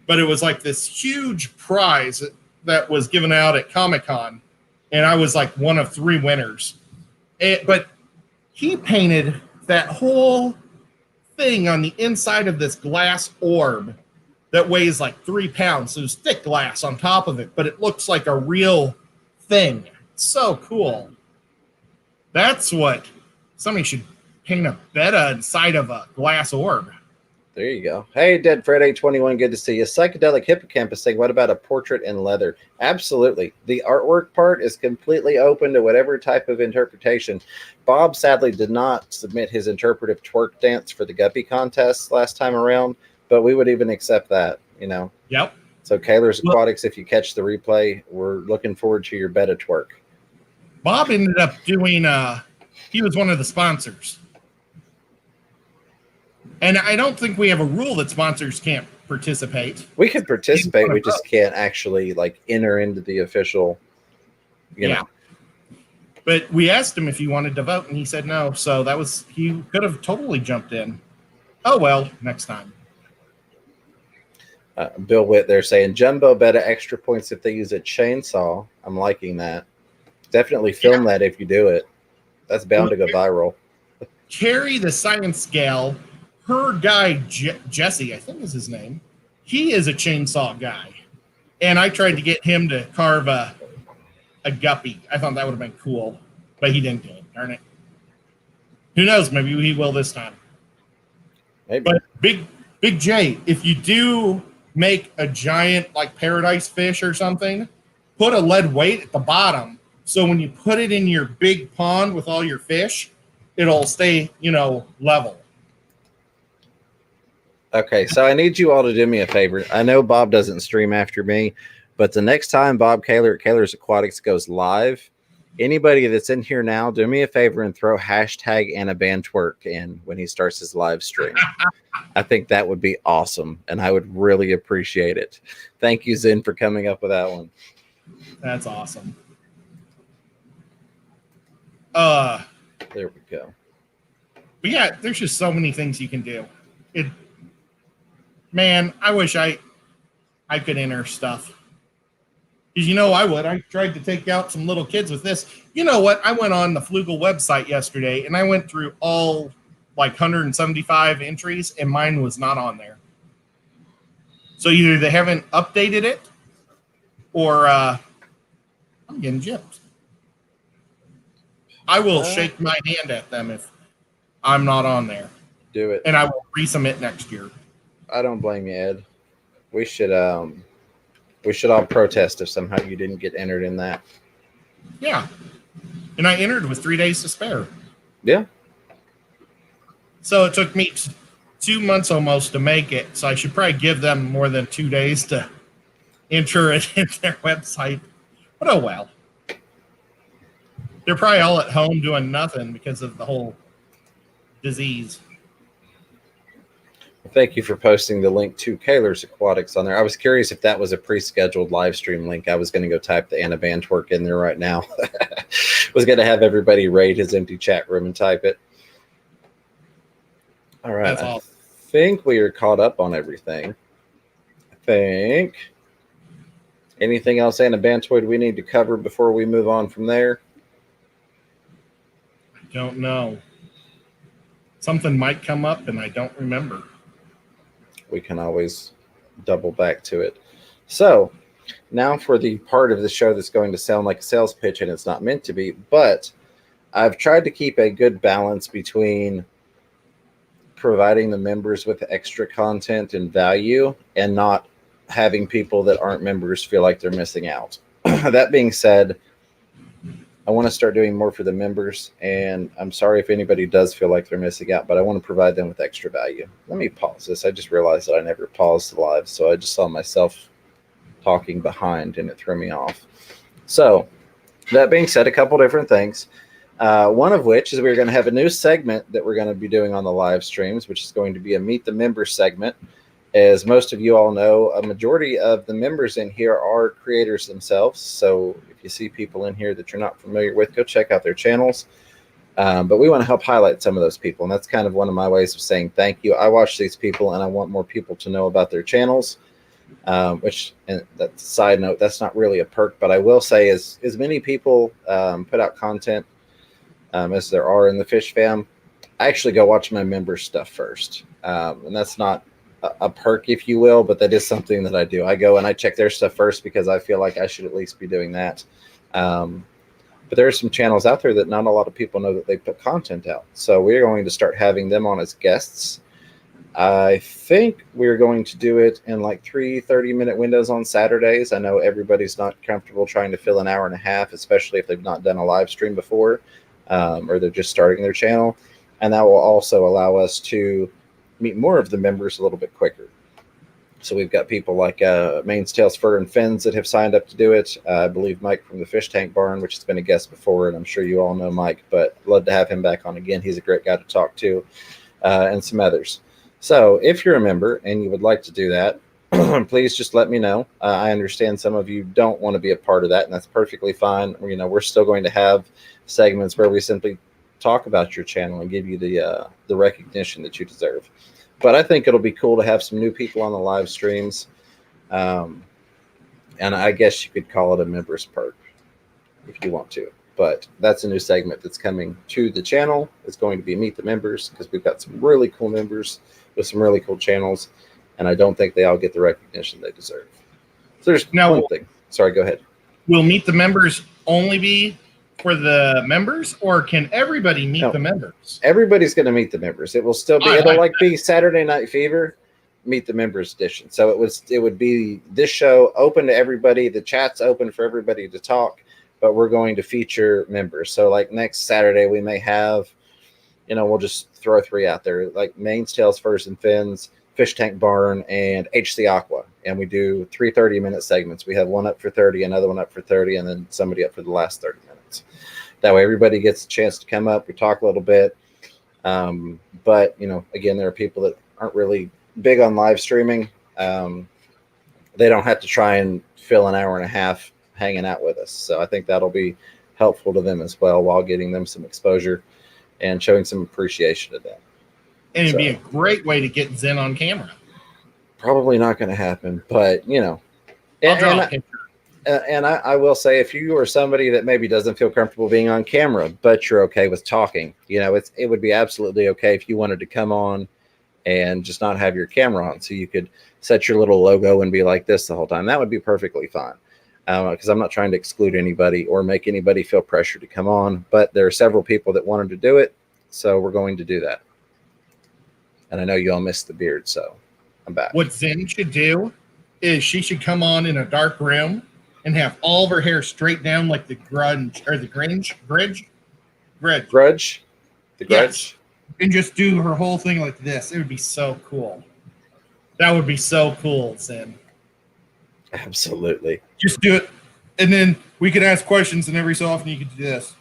But it was like this huge prize that was given out at Comic-Con, and I was like one of 3 winners. But he painted that whole thing on the inside of this glass orb that weighs like 3 pounds. So there's thick glass on top of it, but it looks like a real thing. It's so cool. That's what somebody should paint a betta inside of a glass orb. There you go. Hey, Dead Fred 821, good to see you. Psychedelic Hippocampus saying, what about a portrait in leather? Absolutely. The artwork part is completely open to whatever type of interpretation. Bob sadly did not submit his interpretive twerk dance for the Guppy contest last time around, but we would even accept that, you know. Yep. So Kaler's Aquatics, if you catch the replay, we're looking forward to your betta twerk. Bob ended up doing, he was one of the sponsors. And I don't think we have a rule that sponsors can't participate. We can participate. We just can't actually like enter into the official, you know. But we asked him if he wanted to vote, and he said no. So that was, he could have totally jumped in. Oh, well, next time. Bill Witt, they're saying Jumbo betta extra points if they use a chainsaw. I'm liking that. Definitely film that if you do it. That's bound to go viral. Carrie, the science gal, her guy, Jesse, I think is his name, he is a chainsaw guy. And I tried to get him to carve a guppy. I thought that would have been cool, but he didn't do it. Darn it. Who knows? Maybe he will this time. Maybe. But Big J, if you do make a giant like paradise fish or something, put a lead weight at the bottom. So when you put it in your big pond with all your fish, it'll stay, level. Okay, so I need you all to do me a favor. I know Bob doesn't stream after me, but the next time Bob Kaler at Kaler's Aquatics goes live, anybody that's in here now, do me a favor and throw hashtag #AnnaBandTwerk in when he starts his live stream. I think that would be awesome, and I would really appreciate it. Thank you, Zen, for coming up with that one. That's awesome. There we go. But yeah, there's just so many things you can do. Man, I wish I could enter stuff. Because I would. I tried to take out some little kids with this. You know what? I went on the Flugel website yesterday, and I went through all, 175 entries, and mine was not on there. So either they haven't updated it, or I'm getting gypped. I will shake my hand at them if I'm not on there. Do it. And I will resubmit next year. I don't blame you, Ed. We should all protest if somehow you didn't get entered in that. Yeah. And I entered with 3 days to spare. Yeah. So it took me 2 months almost to make it. So I should probably give them more than 2 days to enter it in their website. But oh well. They're probably all at home doing nothing because of the whole disease. Thank you for posting the link to Kaler's Aquatics on there. I was curious if that was a pre-scheduled live stream link. I was going to go type the #AnnaBandTwerk in there right now. Was going to have everybody raid his empty chat room and type it. All right. That's awesome. I think we are caught up on everything. I think. Anything else, #AnnaBandTwerk, we need to cover before we move on from there? I don't know. Something might come up and I don't remember. We can always double back to it. So now for the part of the show that's going to sound like a sales pitch, and it's not meant to be, but I've tried to keep a good balance between providing the members with extra content and value and not having people that aren't members feel like they're missing out. That being said, I want to start doing more for the members, and I'm sorry if anybody does feel like they're missing out, but I want to provide them with extra value. Let me pause this. I just realized that I never paused the live, so I just saw myself talking behind, and it threw me off. So that being said, a couple different things. One of which is we're going to have a new segment that we're going to be doing on the live streams, which is going to be a Meet the Members segment. As most of you all know, a majority of the members in here are creators themselves. So if you see people in here that you're not familiar with, go check out their channels. But we want to help highlight some of those people. And that's kind of one of my ways of saying thank you. I watch these people and I want more people to know about their channels, which, and that's a side note, that's not really a perk, but I will say as many people put out content as there are in the Fish Fam, I actually go watch my members' stuff first. And that's not a perk, if you will, but that is something that I do. I go and I check their stuff first because I feel like I should at least be doing that. But there are some channels out there that not a lot of people know that they put content out. So we're going to start having them on as guests. I think we're going to do it in like 3 30-minute windows on Saturdays. I know everybody's not comfortable trying to fill an hour and a half, especially if they've not done a live stream before, or they're just starting their channel. And that will also allow us to meet more of the members a little bit quicker. So we've got people like Mains, Tails, Fur, and Fins that have signed up to do it. I believe Mike from the Fish Tank Barn, which has been a guest before, and I'm sure you all know Mike, but I'd love to have him back on again. He's a great guy to talk to, and some others. So if you're a member and you would like to do that, please just let me know. I understand some of you don't want to be a part of that, and that's perfectly fine. You know, we're still going to have segments where we simply talk about your channel and give you the recognition that you deserve. But I think it'll be cool to have some new people on the live streams. And I guess you could call it a member's perk if you want to. But that's a new segment that's coming to the channel. It's going to be Meet the Members, because we've got some really cool members with some really cool channels. And I don't think they all get the recognition they deserve. So there's one thing. Sorry, go ahead. Will Meet the Members only be for the members, or can everybody meet the members? Everybody's going to meet the members. It will still be, it'll like be Saturday Night Fever, Meet the Members edition. So it would be this show open to everybody. The chat's open for everybody to talk, but we're going to feature members. So like next Saturday, we may have, you know, we'll just throw 3 out there, like Mains, Tails, Furs, and Fins, Fish Tank Barn, and HC Aqua. And we do 3 30-minute segments. We have one up for 30, another one up for 30, and then somebody up for the last 30 minutes. That way everybody gets a chance to come up. We talk a little bit. But, you know, again, there are people that aren't really big on live streaming. They don't have to try and fill an hour and a half hanging out with us. So I think that'll be helpful to them as well, while getting them some exposure and showing some appreciation to them. And it'd be a great way to get Zen on camera. Probably not going to happen, but, you know. I'll draw a picture. And I will say, if you are somebody that maybe doesn't feel comfortable being on camera, but you're okay with talking, you know, it would be absolutely okay if you wanted to come on and just not have your camera on, so you could set your little logo and be like this the whole time. That would be perfectly fine, because I'm not trying to exclude anybody or make anybody feel pressure to come on, but there are several people that wanted to do it, so we're going to do that. And I know you all missed the beard, so I'm back. What Zen should do is she should come on in a dark room and have all of her hair straight down like the Grudge, or the Grudge. Yes. And just do her whole thing like this. It would be so cool. That would be so cool, Zen. Absolutely. Just do it. And then we could ask questions, and every so often you could do this.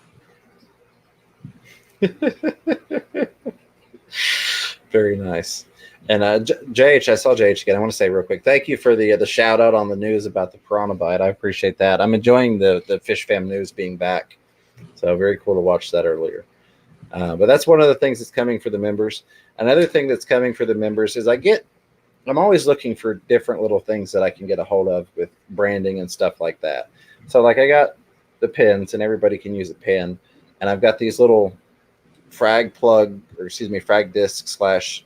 Very nice. And JH, I saw JH again. I want to say real quick, thank you for the shout out on the news about the piranha bite. I appreciate that. I'm enjoying the Fish Fam news being back. So very cool to watch that earlier. But that's one of the things that's coming for the members. Another thing that's coming for the members is I'm always looking for different little things that I can get a hold of with branding and stuff like that. So like I got the pins, and everybody can use a pin. And I've got these little frag disc /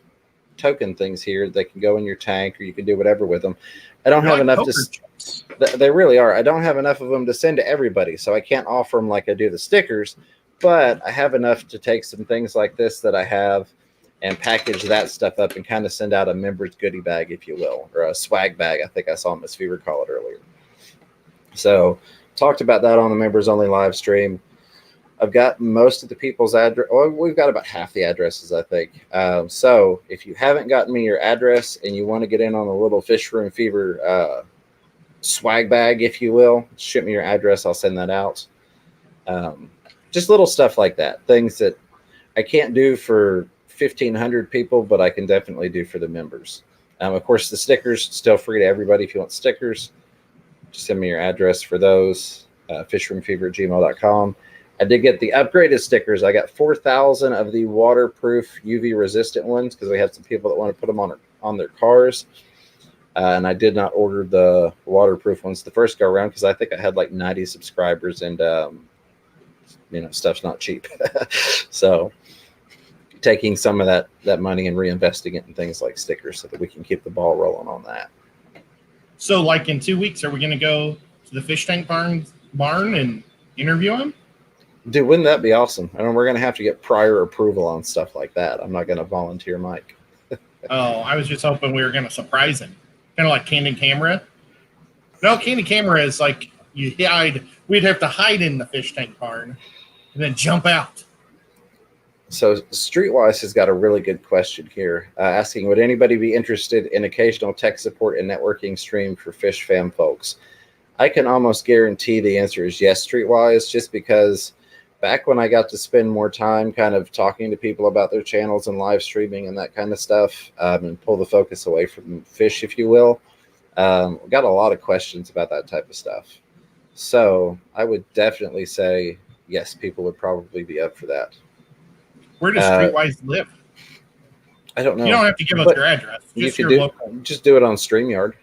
token things here that can go in your tank, or you can do whatever with them. I don't have enough to. They really are. I don't have enough of them to send to everybody, so I can't offer them like I do the stickers. But I have enough to take some things like this that I have and package that stuff up and kind of send out a members goodie bag, if you will, or a swag bag. I think I saw Miss Fever call it earlier. So talked about that on the members only live stream. I've got most of the people's address. Well, we've got about half the addresses, I think. So if you haven't gotten me your address and you want to get in on a little Fish Room Fever swag bag, if you will, shoot me your address. I'll send that out. Just little stuff like that. Things that I can't do for 1,500 people, but I can definitely do for the members. Of course, the stickers, still free to everybody. If you want stickers, just send me your address for those, fishroomfever@gmail.com. I did get the upgraded stickers. I got 4,000 of the waterproof UV resistant ones because we have some people that want to put them on their cars. And I did not order the waterproof ones the first go around because I think I had like 90 subscribers and, stuff's not cheap. So taking some of that money and reinvesting it in things like stickers so that we can keep the ball rolling on that. So like in 2 weeks, are we going to go to the fish tank barn and interview him? Dude, wouldn't that be awesome? I mean, we're going to have to get prior approval on stuff like that. I'm not going to volunteer Mike. Oh, I was just hoping we were going to surprise him. Kind of like Candid Camera. No, Candid Camera is like you hide. We'd have to hide in the fish tank barn and then jump out. So Streetwise has got a really good question here, asking, would anybody be interested in occasional tech support and networking stream for fish fam folks? I can almost guarantee the answer is yes, Streetwise, just because back when I got to spend more time kind of talking to people about their channels and live streaming and that kind of stuff, and pull the focus away from fish, if you will, got a lot of questions about that type of stuff. So I would definitely say yes, people would probably be up for that. Where does Streetwise live? I don't know. You don't have to give us your address. Just do it on StreamYard.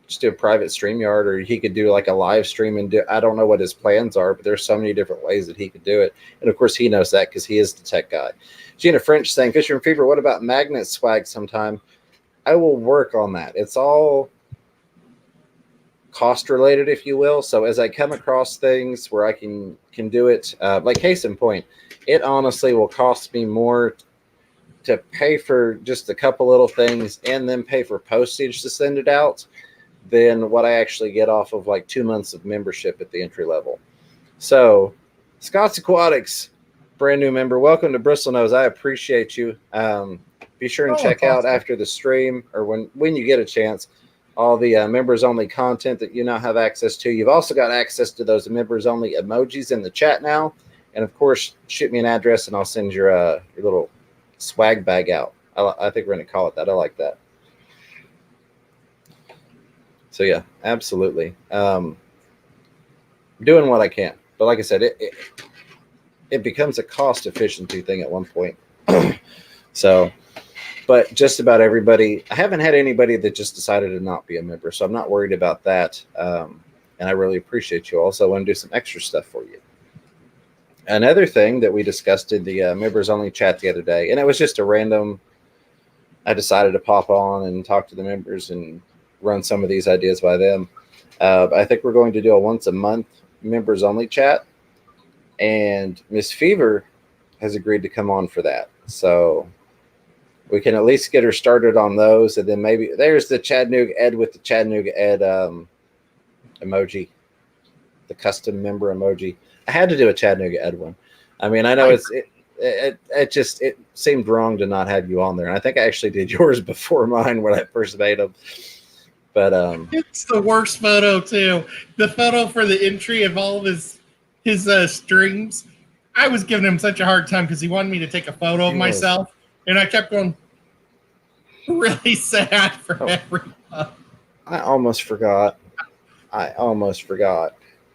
Just do a private StreamYard, or he could do like a live stream and do. I don't know what his plans are, but there's so many different ways that he could do it. And of course, he knows that because he is the tech guy. Gina French saying, Fisher and Fever, what about magnet swag sometime? I will work on that. It's all cost related, if you will. So as I come across things where I can do it, like case in point, it honestly will cost me more to pay for just a couple little things and then pay for postage to send it out than what I actually get off of like 2 months of membership at the entry level. So Scott's Aquatics, brand new member. Welcome to Bristle Nose. I appreciate you. Be sure and check out after the stream or when you get a chance, all the members only content that you now have access to. You've also got access to those members only emojis in the chat now. And of course, shoot me an address and I'll send your little swag bag out. I think we're going to call it that. I like that. So yeah, absolutely. Doing what I can. But like I said, it becomes a cost efficiency thing at one point. So, but just about everybody, I haven't had anybody that just decided to not be a member. So I'm not worried about that. And I really appreciate you. Also, I want to do some extra stuff for you. Another thing that we discussed in the members only chat the other day, and it was just a random, I decided to pop on and talk to the members and run some of these ideas by them. I think we're going to do a once a month members only chat, and Miss Fever has agreed to come on for that. So we can at least get her started on those. And then maybe there's the Chattanooga Ed with the Chattanooga Ed emoji, the custom member emoji. I had to do a Chattanooga Ed one. I mean, I know it seemed wrong to not have you on there. And I think I actually did yours before mine when I first made them. But it's the worst photo too. The photo for the entry of all of his streams. I was giving him such a hard time because he wanted me to take a photo of myself, and I kept going really sad for everyone. I almost forgot.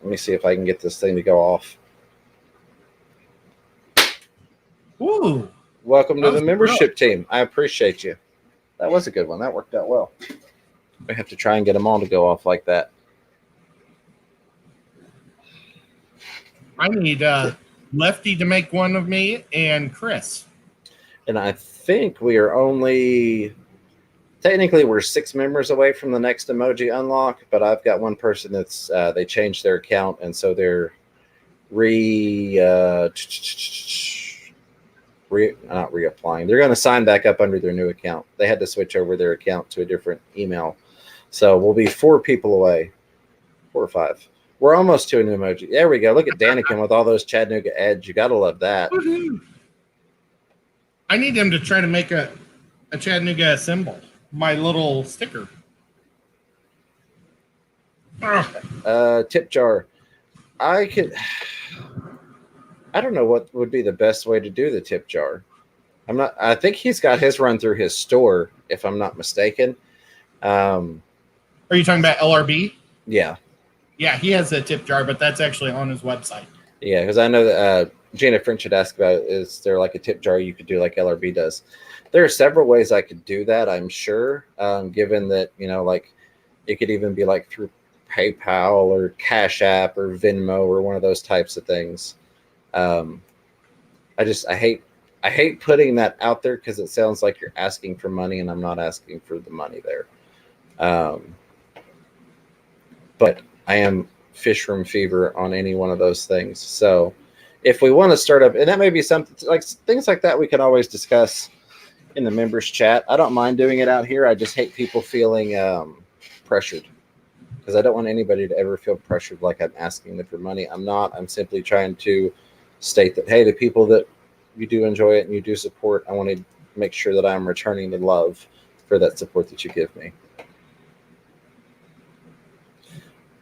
Let me see if I can get this thing to go off. Ooh. Welcome to the membership team. I appreciate you. That was a good one. That worked out well. We have to try and get them all to go off like that. I need Lefty to make one of me and Chris. And I think we are technically we're 6 members away from the next emoji unlock, but I've got one person that's they changed their account, and so they're not reapplying. They're going to sign back up under their new account. They had to switch over their account to a different email. So we'll be 4 people away. 4 or 5. We're almost to a new emoji. There we go. Look at Daniken with all those Chattanooga Eds. You got to love that. Woo-hoo. I need him to try to make a Chattanooga symbol. My little sticker. Tip jar. I don't know what would be the best way to do the tip jar. I think he's got his run through his store, if I'm not mistaken. Are you talking about LRB? Yeah. Yeah, he has a tip jar, but that's actually on his website. Yeah, because I know that Gina French had asked about, is there like a tip jar you could do like LRB does? There are several ways I could do that, I'm sure, given that, like it could even be like through PayPal or Cash App or Venmo or one of those types of things. I hate putting that out there because it sounds like you're asking for money, and I'm not asking for the money there. But I am fish room fever on any one of those things. So if we want to start up, and that may be something like things like that, we can always discuss in the members chat. I don't mind doing it out here. I just hate people feeling pressured, because I don't want anybody to ever feel pressured like I'm asking them for money. I'm not. I'm simply trying to state that, hey, the people that you do enjoy it and you do support, I want to make sure that I'm returning the love for that support that you give me.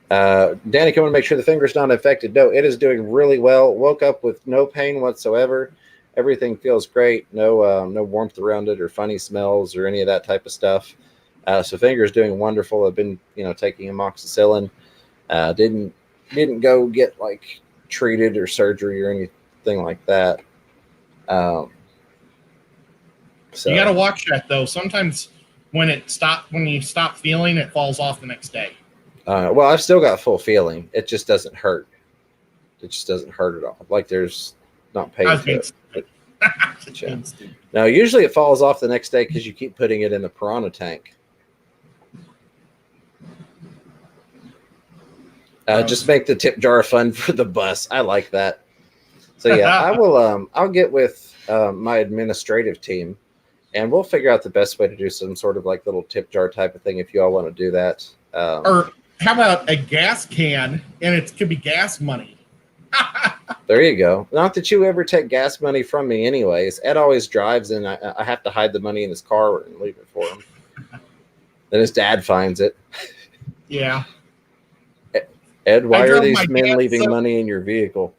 Danica, I want to make sure the finger's not infected. No, it is doing really well. Woke up with no pain whatsoever. Everything feels great. No warmth around it or funny smells or any of that type of stuff. So finger's doing wonderful. I've been, taking amoxicillin. Didn't go get like treated or surgery or anything like that. So you got to watch that though. Sometimes when you stop feeling, it falls off the next day. Well, I've still got full feeling. It just doesn't hurt. It just doesn't hurt at all. Like there's not pain to it. Yeah. Now, usually it falls off the next day because you keep putting it in the piranha tank. Just make the tip jar fun for the bus. I like that. So yeah, I will. I'll get with my administrative team, and we'll figure out the best way to do some sort of like little tip jar type of thing if you all want to do that. Or how about a gas can, and it could be gas money. There you go. Not that you ever take gas money from me anyways. Ed always drives, and I have to hide the money in his car and leave it for him. Then his dad finds it. Yeah. Ed, why are these men leaving money in your vehicle?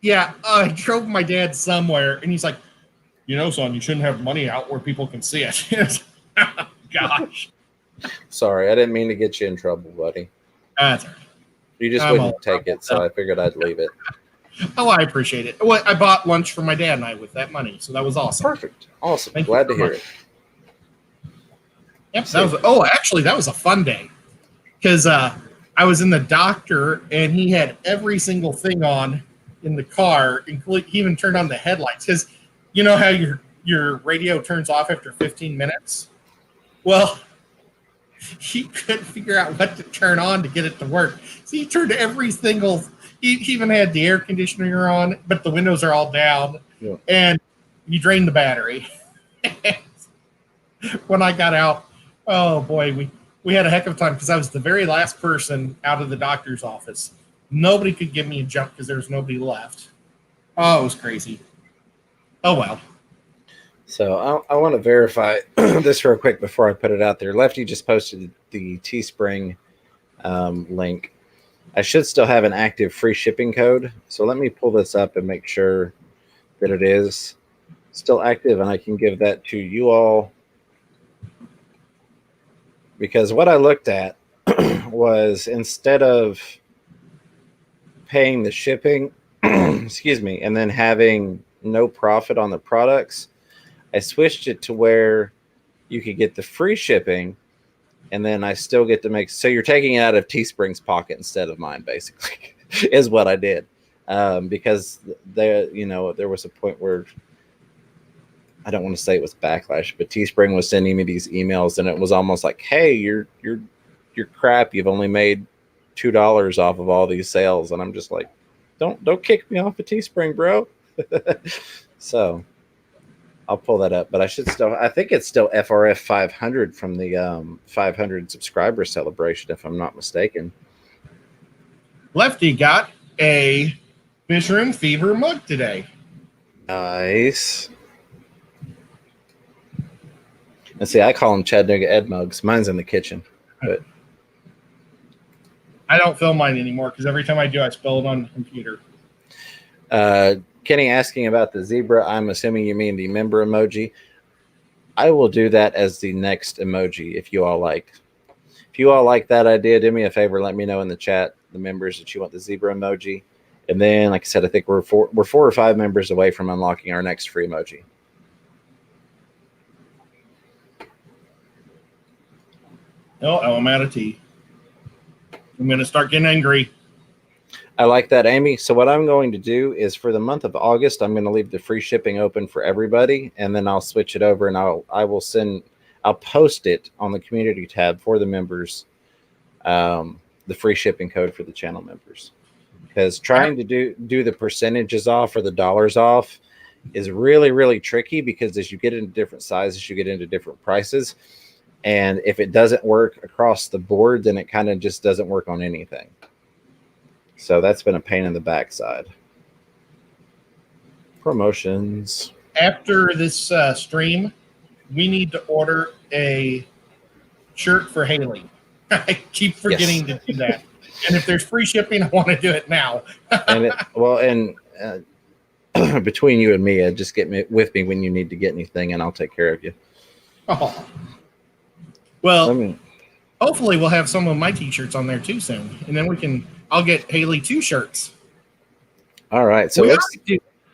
Yeah, I drove my dad somewhere, and he's like, son, you shouldn't have money out where people can see it. Gosh. Sorry, I didn't mean to get you in trouble, buddy. That's all right. You just wouldn't take it, so I figured I'd leave it. Oh, I appreciate it. Well, I bought lunch for my dad and I with that money, so that was awesome. Perfect. Awesome. Glad to hear it. Yep. Actually, that was a fun day because I was in the doctor and he had every single thing on in the car, including he even turned on the headlights. Because you know how your radio turns off after 15 minutes? Well, he couldn't figure out what to turn on to get it to work. So he turned every single. He even had the air conditioner on, but the windows are all down, and you drained the battery. When I got out, oh boy, we had a heck of a time because I was the very last person out of the doctor's office. Nobody could give me a jump because there was nobody left. Oh, it was crazy. Oh well. So I want to verify this real quick before I put it out there. Lefty just posted the Teespring link. I should still have an active free shipping code. So let me pull this up and make sure that it is still active, and I can give that to you all. Because what I looked at was instead of paying the shipping, excuse me, and then having no profit on the products, I switched it to where you could get the free shipping, and then I still get to make. So you're taking it out of Teespring's pocket instead of mine, basically, is what I did. Because there was a point where I don't want to say it was backlash, but Teespring was sending me these emails, and it was almost like, "Hey, you're crap. You've only made $2 off of all these sales," and I'm just like, "Don't kick me off of Teespring, bro." So I'll pull that up, but I think it's still FRF 500 from the 500 subscriber celebration, if I'm not mistaken. Lefty got a Fish Room Fever mug today. Nice. And see, I call them Chattanooga Ed mugs. Mine's in the kitchen, but I don't fill mine anymore because every time I do, I spell it on the computer. Kenny asking about the zebra. I'm assuming you mean the member emoji. I will do that as the next emoji if you all like. you all like that idea, do me a favor. Let me know in the chat, the members, that you want the zebra emoji. And then, like I said, I think we're 4 or 5 members away from unlocking our next free emoji. Oh, I'm out of tea. I'm going to start getting angry. I like that, Amy. So what I'm going to do is for the month of August, I'm going to leave the free shipping open for everybody, and then I'll switch it over and I'll post it on the community tab for the members, the free shipping code for the channel members. Because trying to do the percentages off or the dollars off is really, really tricky, because as you get into different sizes, you get into different prices. And if it doesn't work across the board, then it kind of just doesn't work on anything. So that's been a pain in the backside. Promotions. After this stream, we need to order a shirt for Haley. I keep forgetting to do that. And if there's free shipping, I want to do it now. and between you and me, just get with me when you need to get anything, and I'll take care of you. Oh. Well, hopefully we'll have some of my t-shirts on there too soon, and then I'll get Haley 2 shirts. All right, so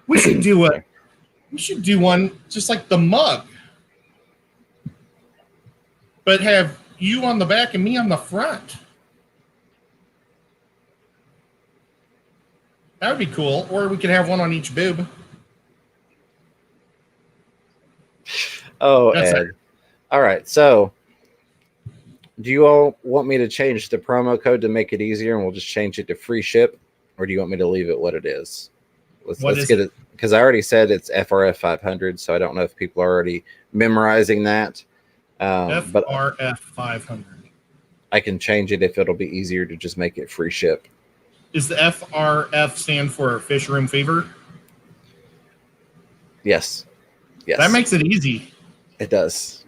we should do one just like the mug, but have you on the back and me on the front. That would be cool. Or we could have one on each boob. Oh, Ed. All right, so do you all want me to change the promo code to make it easier, and we'll just change it to free ship, or do you want me to leave it what it is? Let's get it, because I already said it's FRF 500, so I don't know if people are already memorizing that. FRF 500. I can change it if it'll be easier to just make it free ship. Is the FRF stand for Fish Room Fever? Yes. That makes it easy. It does.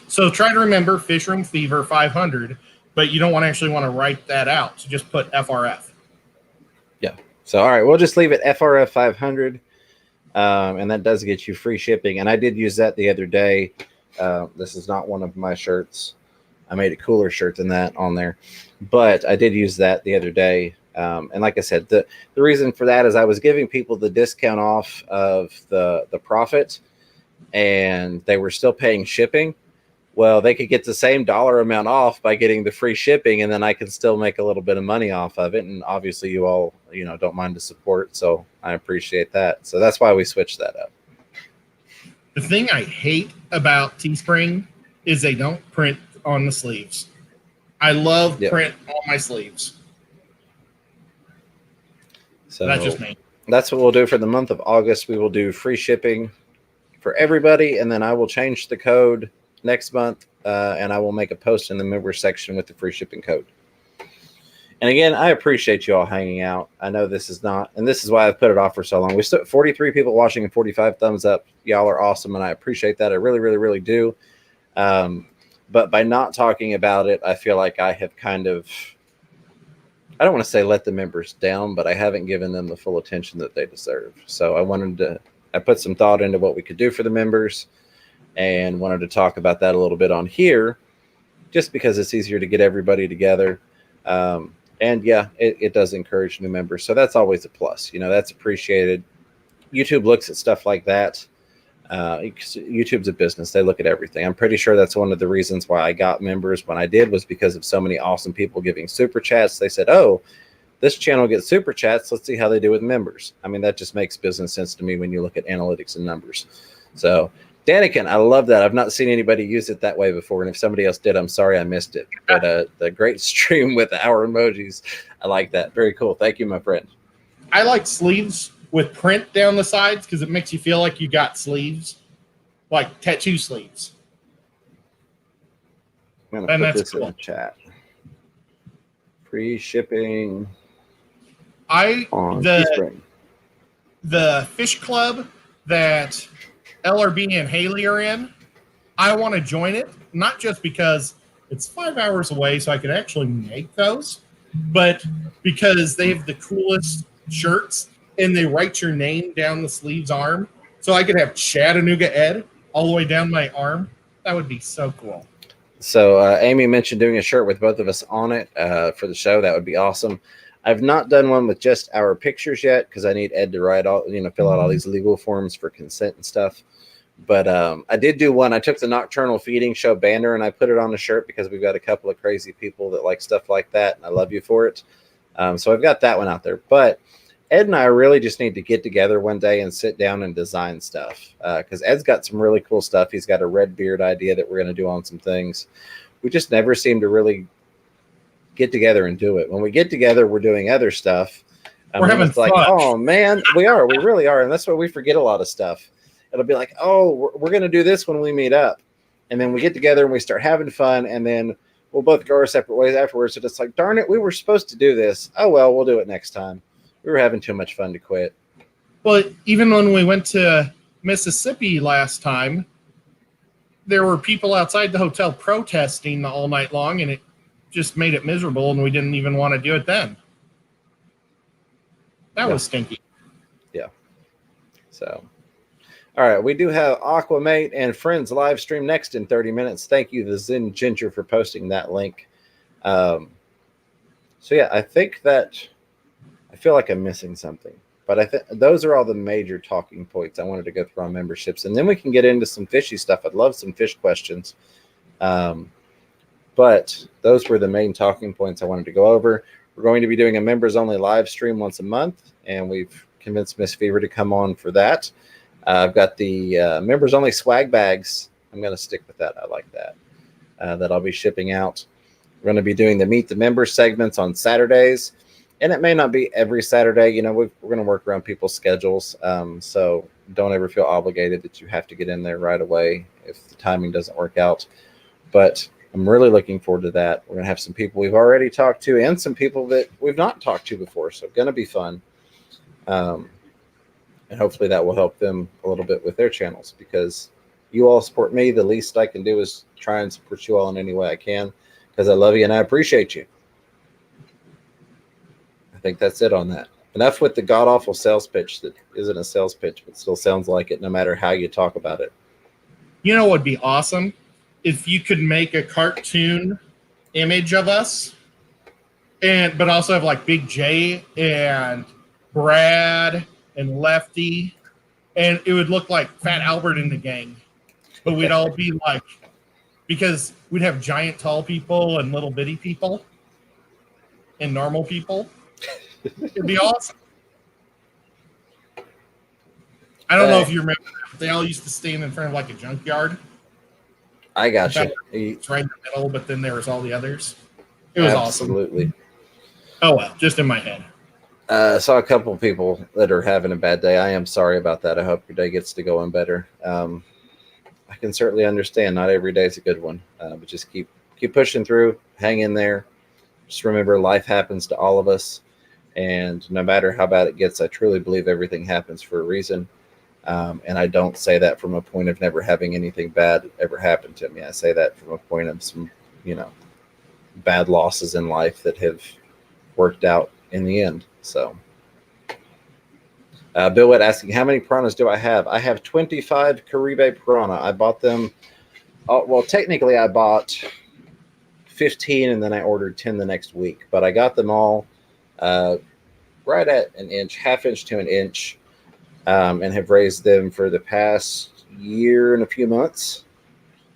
So try to remember Fish Room Fever 500, but you don't actually want to write that out. So just put FRF. Yeah. So, all right, we'll just leave it FRF 500, and that does get you free shipping. And I did use that the other day. This is not one of my shirts. I made a cooler shirt than that on there, but I did use that the other day. And like I said, the reason for that is I was giving people the discount off of the profit, and they were still paying shipping. Well, they could get the same dollar amount off by getting the free shipping, and then I can still make a little bit of money off of it. And obviously you all, don't mind the support. So I appreciate that. So that's why we switched that up. The thing I hate about Teespring is they don't print on the sleeves. I love print on my sleeves. So that's just me. That's what we'll do for the month of August. We will do free shipping for everybody, and then I will change the code next month, and I will make a post in the member section with the free shipping code. And again, I appreciate you all hanging out. I know this is not, and this is why I've put it off for so long. We still 43 people watching and 45 thumbs up. Y'all are awesome, and I appreciate that. I really, really, really do. But by not talking about it, I feel like I have kind of, I don't want to say let the members down, but I haven't given them the full attention that they deserve. So I put some thought into what we could do for the members, and wanted to talk about that a little bit on here, just because it's easier to get everybody together. And yeah, it does encourage new members. So that's always a plus. That's appreciated. YouTube looks at stuff like that. YouTube's a business. They look at everything. I'm pretty sure that's one of the reasons why I got members when I did, was because of so many awesome people giving super chats. They said, oh, this channel gets super chats. Let's see how they do with members. I mean, that just makes business sense to me when you look at analytics and numbers. So Daniken, I love that. I've not seen anybody use it that way before. And if somebody else did, I'm sorry I missed it. But the great stream with our emojis, I like that. Very cool. Thank you, my friend. I like sleeves with print down the sides because it makes you feel like you got sleeves, like tattoo sleeves. I'm going to put this in the chat. Free shipping. The fish club that LRB and Haley are in, I want to join it, not just because it's 5 hours away so I could actually make those, but because they have the coolest shirts and they write your name down the sleeve's arm. So I could have Chattanooga Ed all the way down my arm. That would be so cool. So Amy mentioned doing a shirt with both of us on it for the show. That would be awesome. I've not done one with just our pictures yet because I need Ed to write all, fill out all these legal forms for consent and stuff. But I did do one. I took the Nocturnal Feeding Show banner and I put it on the shirt because we've got a couple of crazy people that like stuff like that, and I love you for it. So I've got that one out there. But Ed and I really just need to get together one day and sit down and design stuff because Ed's got some really cool stuff. He's got a red beard idea that we're going to do on some things. We just never seem to really get together and do it. When we get together, we're doing other stuff. We're having it's like, oh man, we really are. And that's why we forget a lot of stuff. It'll be like, oh, we're going to do this when we meet up. And then we get together and we start having fun. And then we'll both go our separate ways afterwards. So it's like, darn it, we were supposed to do this. Oh, well, we'll do it next time. We were having too much fun to quit. Well, even when we went to Mississippi last time, there were people outside the hotel protesting all night long, and it just made it miserable, and we didn't even want to do it then. That was stinky. Yeah. So, all right, we do have Aquamate and Friends live stream next in 30 minutes. Thank you, the Zen Ginger, for posting that link. So, yeah, I think that I feel like I'm missing something. But I think those are all the major talking points I wanted to go through on memberships. And then we can get into some fishy stuff. I'd love some fish questions. But those were the main talking points I wanted to go over. We're going to be doing a members-only live stream once a month, and we've convinced Miss Fever to come on for that. I've got the members-only swag bags. I'm going to stick with that. I like that. That I'll be shipping out. We're going to be doing the Meet the Members segments on Saturdays. And it may not be every Saturday. We're going to work around people's schedules. So don't ever feel obligated that you have to get in there right away if the timing doesn't work out. But I'm really looking forward to that. We're going to have some people we've already talked to and some people that we've not talked to before. So it's going to be fun. And hopefully that will help them a little bit with their channels because you all support me. The least I can do is try and support you all in any way I can because I love you and I appreciate you. I think that's it on that. Enough with the god-awful sales pitch that isn't a sales pitch, but still sounds like it no matter how you talk about it. You know what would be awesome? If you could make a cartoon image of us, but also have like Big J and Brad and Lefty, and it would look like Fat Albert in the gang. But we'd all be like, because we'd have giant tall people and little bitty people and normal people. It'd be awesome. I don't know if you remember that, but they all used to stand in front of like a junkyard. I got you. It's right in the middle, but then there was all the others. It was Absolutely. awesome. Oh, well, just in my head. Saw a couple of people that are having a bad day. I am sorry about that. I hope your day gets to going better. I can certainly understand. Not every day is a good one, but just keep pushing through. Hang in there. Just remember, life happens to all of us. And no matter how bad it gets, I truly believe everything happens for a reason. And I don't say that from a point of never having anything bad ever happen to me. I say that from a point of some, bad losses in life that have worked out in the end. So, Bill Witt asking, how many piranhas do I have? I have 25 Caribe piranha. I bought them. Well, technically I bought 15 and then I ordered 10 the next week, but I got them all right at an inch, half inch to an inch, and have raised them for the past year and a few months.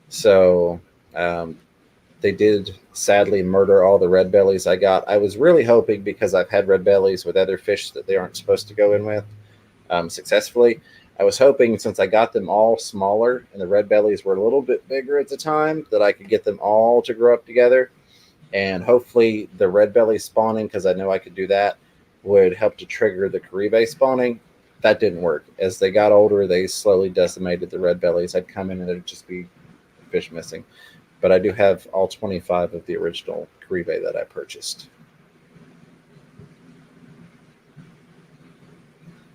So they did sadly murder all the red bellies I got. I was really hoping, because I've had red bellies with other fish that they aren't supposed to go in with successfully. I was hoping, since I got them all smaller and the red bellies were a little bit bigger at the time, that I could get them all to grow up together. And hopefully the red belly spawning, because I know I could do that, would help to trigger the Caribe spawning. That didn't work. As they got older, they slowly decimated the red bellies. I'd come in and there'd just be fish missing. But I do have all 25 of the original Caribe that I purchased.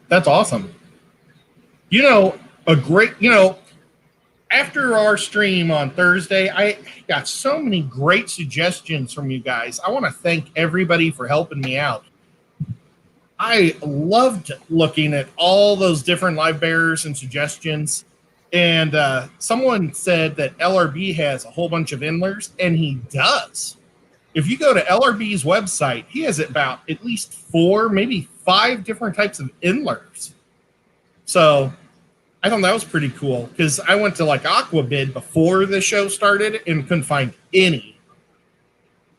That's awesome. After our stream on Thursday, I got so many great suggestions from you guys. I want to thank everybody for helping me out. I loved looking at all those different live bearers and suggestions. And someone said that LRB has a whole bunch of endlers, and he does. If you go to LRB's website, he has about at least 4, maybe 5 different types of endlers. So I thought that was pretty cool because I went to like Aquabid before the show started and couldn't find any.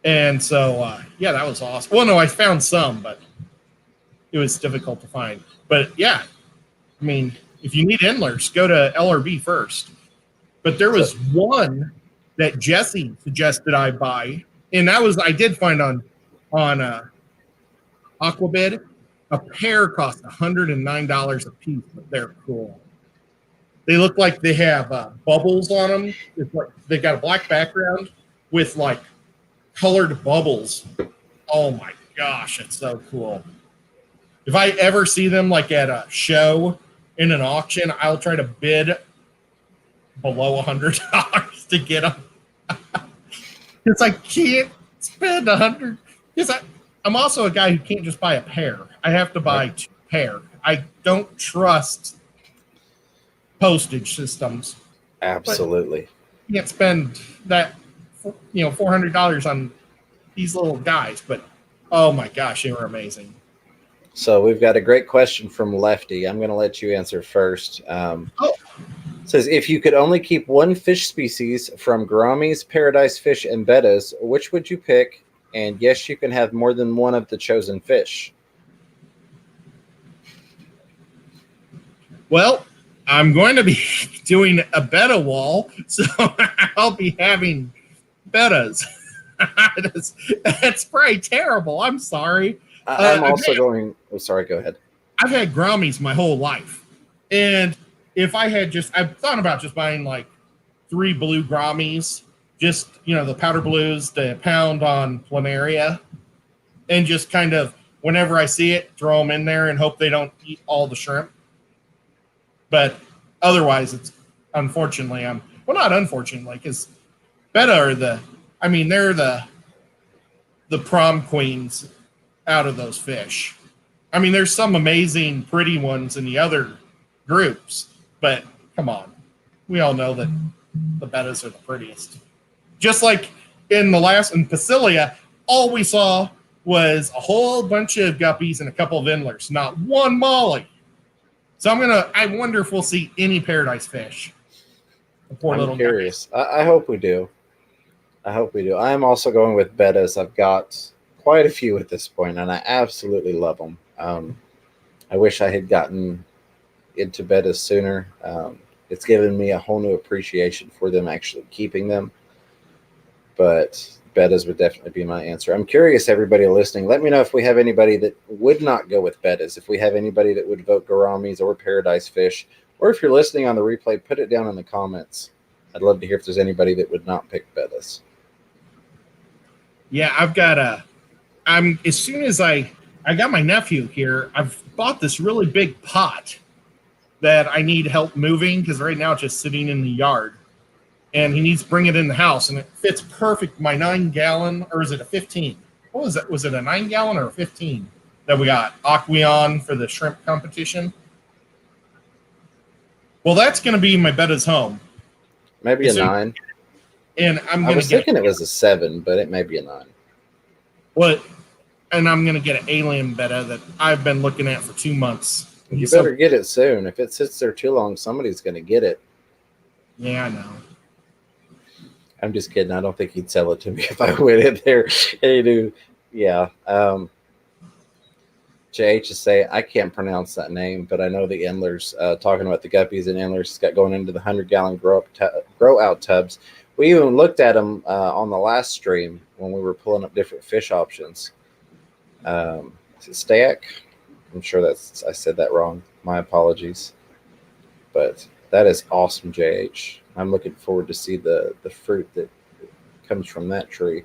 And so, yeah, that was awesome. Well, no, I found some, but it was difficult to find. But yeah, I mean, if you need endlers, go to LRB first. But there was one that Jesse suggested I buy, and that was I did find on Aquabid. A pair cost $109 a piece, but they're cool. They look like they have bubbles on them. It's like they got a black background with like colored bubbles. Oh my gosh, it's so cool. If I ever see them like at a show in an auction, I'll try to bid below $100 to get them. Because I can't spend $100. Because I'm also a guy who can't just buy a pair. I have to buy 2 pair. I don't trust postage systems. Absolutely. You can't spend that, $400 on these little guys. But oh my gosh, they were amazing. So we've got a great question from Lefty. I'm going to let you answer first. It says, if you could only keep one fish species from gouramis, paradise fish, and bettas, which would you pick? And yes, you can have more than one of the chosen fish. Well, I'm going to be doing a betta wall, so I'll be having bettas. That's probably terrible. I'm sorry. I'm also going. Oh, sorry. Go ahead. I've had gouramis my whole life, and if I had I've thought about just buying like 3 blue gouramis, just the powder blues, the pound on planaria, and just kind of whenever I see it, throw them in there and hope they don't eat all the shrimp. But otherwise, it's unfortunately, not unfortunately, because betta are they're the prom queens out of those fish. I mean, there's some amazing, pretty ones in the other groups, but come on, we all know that the bettas are the prettiest. Just like in Pasilia, all we saw was a whole bunch of guppies and a couple of endlers, not one molly. So I wonder if we'll see any paradise fish. I'm curious. I hope we do. I am also going with bettas. I've got quite a few at this point, and I absolutely love them. I wish I had gotten into bettas sooner. It's given me a whole new appreciation for them actually keeping them. But bettas would definitely be my answer. I'm curious, everybody listening, let me know if we have anybody that would not go with bettas, if we have anybody that would vote gouramis or paradise fish, or if you're listening on the replay, put it down in the comments. I'd love to hear if there's anybody that would not pick bettas. Yeah, I've got as soon as I got my nephew here, I've bought this really big pot that I need help moving because right now it's just sitting in the yard. And he needs to bring it in the house, and it fits perfect. My 9-gallon, or is it a 15? What was it? Was it a 9-gallon or a 15 that we got Aqueon for the shrimp competition? Well, that's going to be my betta's home. Maybe a 9. And I was thinking it was a 7, but it may be a 9. What? And I'm going to get an alien betta that I've been looking at for 2 months. You better get it soon. If it sits there too long, somebody's going to get it. Yeah, I know. I'm just kidding. I don't think he'd sell it to me if I went in there. Hey, dude. Yeah. JH is saying, I can't pronounce that name, but I know the endlers, talking about the guppies and endlers, got going into the 100-gallon grow out tubs. We even looked at them on the last stream when we were pulling up different fish options. Is it Stack? I'm sure I said that wrong. My apologies. But that is awesome, JH. I'm looking forward to see the fruit that comes from that tree.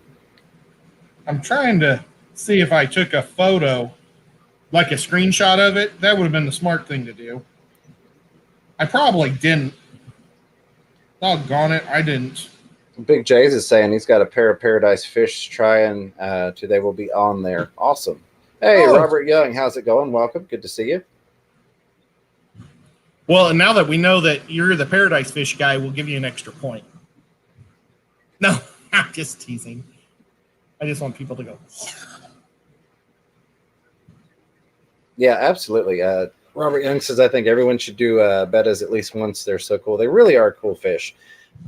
I'm trying to see if I took a photo, like a screenshot of it. That would have been the smart thing to do. I probably didn't. Doggone it, I didn't. Big J's is saying he's got a pair of paradise fish trying they will be on there. Awesome. Hey, Robert Young, how's it going? Welcome. Good to see you. Well, and now that we know that you're the paradise fish guy, we'll give you an extra point. No, I'm just teasing. I just want people to go. Yeah, absolutely. Robert Young says, I think everyone should do bettas at least once. They're so cool. They really are cool fish.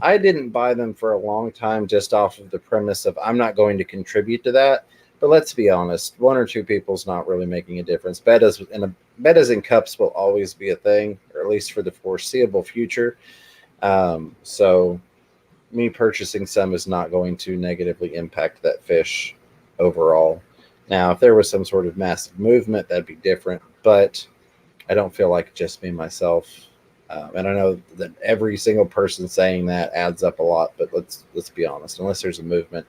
I didn't buy them for a long time just off of the premise of I'm not going to contribute to that. But let's be honest, one or two people's not really making a difference. Bettas and cups will always be a thing, or at least for the foreseeable future. So me purchasing some is not going to negatively impact that fish overall. Now, if there was some sort of massive movement, that'd be different. But I don't feel like just me myself. And I know that every single person saying that adds up a lot. But let's be honest. Unless there's a movement,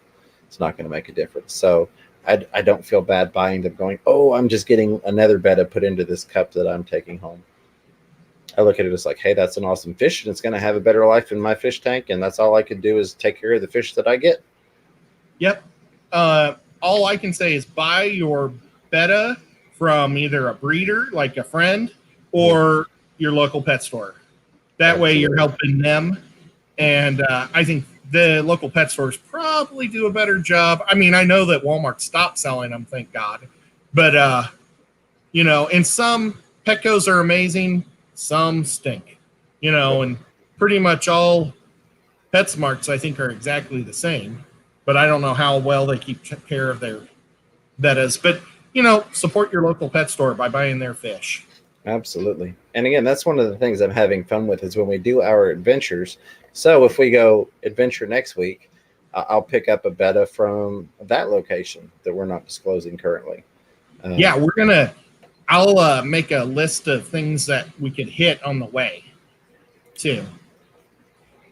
it's not going to make a difference. So I don't feel bad buying them going, oh, I'm just getting another betta put into this cup that I'm taking home. I look at it as like, hey, that's an awesome fish, and it's going to have a better life in my fish tank, and that's all I could do is take care of the fish that I get. Yep. All I can say is buy your betta from either a breeder, like a friend, or your local pet store. That way you're helping them. And I think the local pet stores probably do a better job. I mean, I know that Walmart stopped selling them, thank God. But, and some Petcos are amazing. Some stink, and pretty much all PetSmarts, I think, are exactly the same. But I don't know how well they keep care of their bettas. But, support your local pet store by buying their fish. Absolutely. And again, that's one of the things I'm having fun with is when we do our adventures. So if we go adventure next week, I'll pick up a betta from that location that we're not disclosing currently. Yeah, I'll make a list of things that we could hit on the way, too.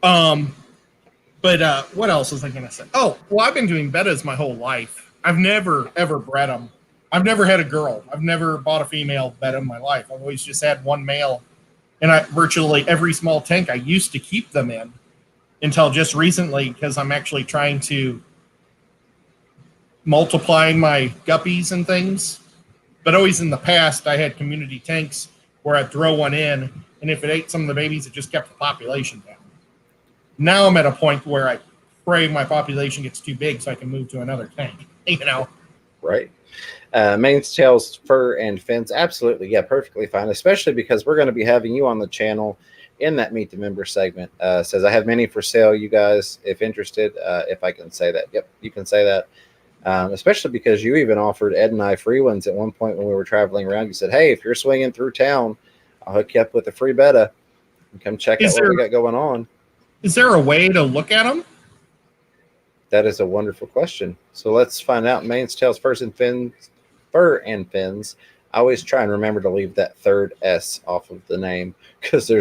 But what else was I going to say? Oh, well, I've been doing bettas my whole life. I've never, ever bred them. I've never had a girl. I've never bought a female betta in my life. I've always just had one male. And virtually every small tank I used to keep them in until just recently, because I'm actually trying to multiply my guppies and things. But always in the past, I had community tanks where I'd throw one in, and if it ate some of the babies, it just kept the population down. Now I'm at a point where I pray my population gets too big so I can move to another tank, Right. Manes, tails, fur, and fins. Absolutely. Yeah, perfectly fine, especially because we're going to be having you on the channel in that Meet the Member segment. Says, I have many for sale, you guys, if interested, if I can say that. Yep, you can say that. Especially because you even offered Ed and I free ones at one point when we were traveling around. You said, hey, if you're swinging through town, I'll hook you up with a free betta and come check out what we got going on. Is there a way to look at them? That is a wonderful question. So let's find out. Manes, tails, fur, and fins. I always try and remember to leave that third S off of the name because there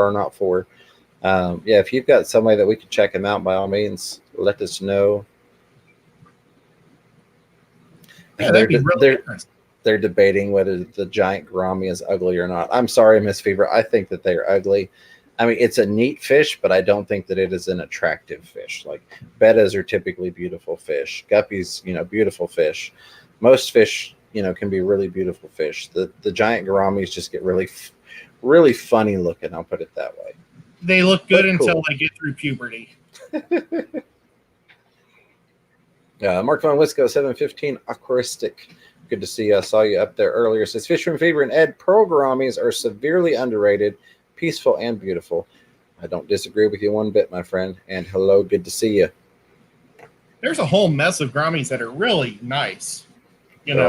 are not four. If you've got somebody that we could check them out, by all means, let us know. Yeah, that'd be really interesting. They're debating whether the giant gourami is ugly or not. I'm sorry, Miss Fever. I think that they're ugly. I mean, it's a neat fish, but I don't think that it is an attractive fish. Like bettas are typically beautiful fish. Guppies, beautiful fish. Most fish, can be really beautiful fish. The giant gouramis just get really, really funny looking. I'll put it that way. They look good until they get through puberty. Mark Von Wisco, 715 Aquaristic. Good to see you. I saw you up there earlier. Says Fisherman Fever and Ed, pearl gouramis are severely underrated, peaceful, and beautiful. I don't disagree with you one bit, my friend. And hello, good to see you. There's a whole mess of gouramis that are really nice, and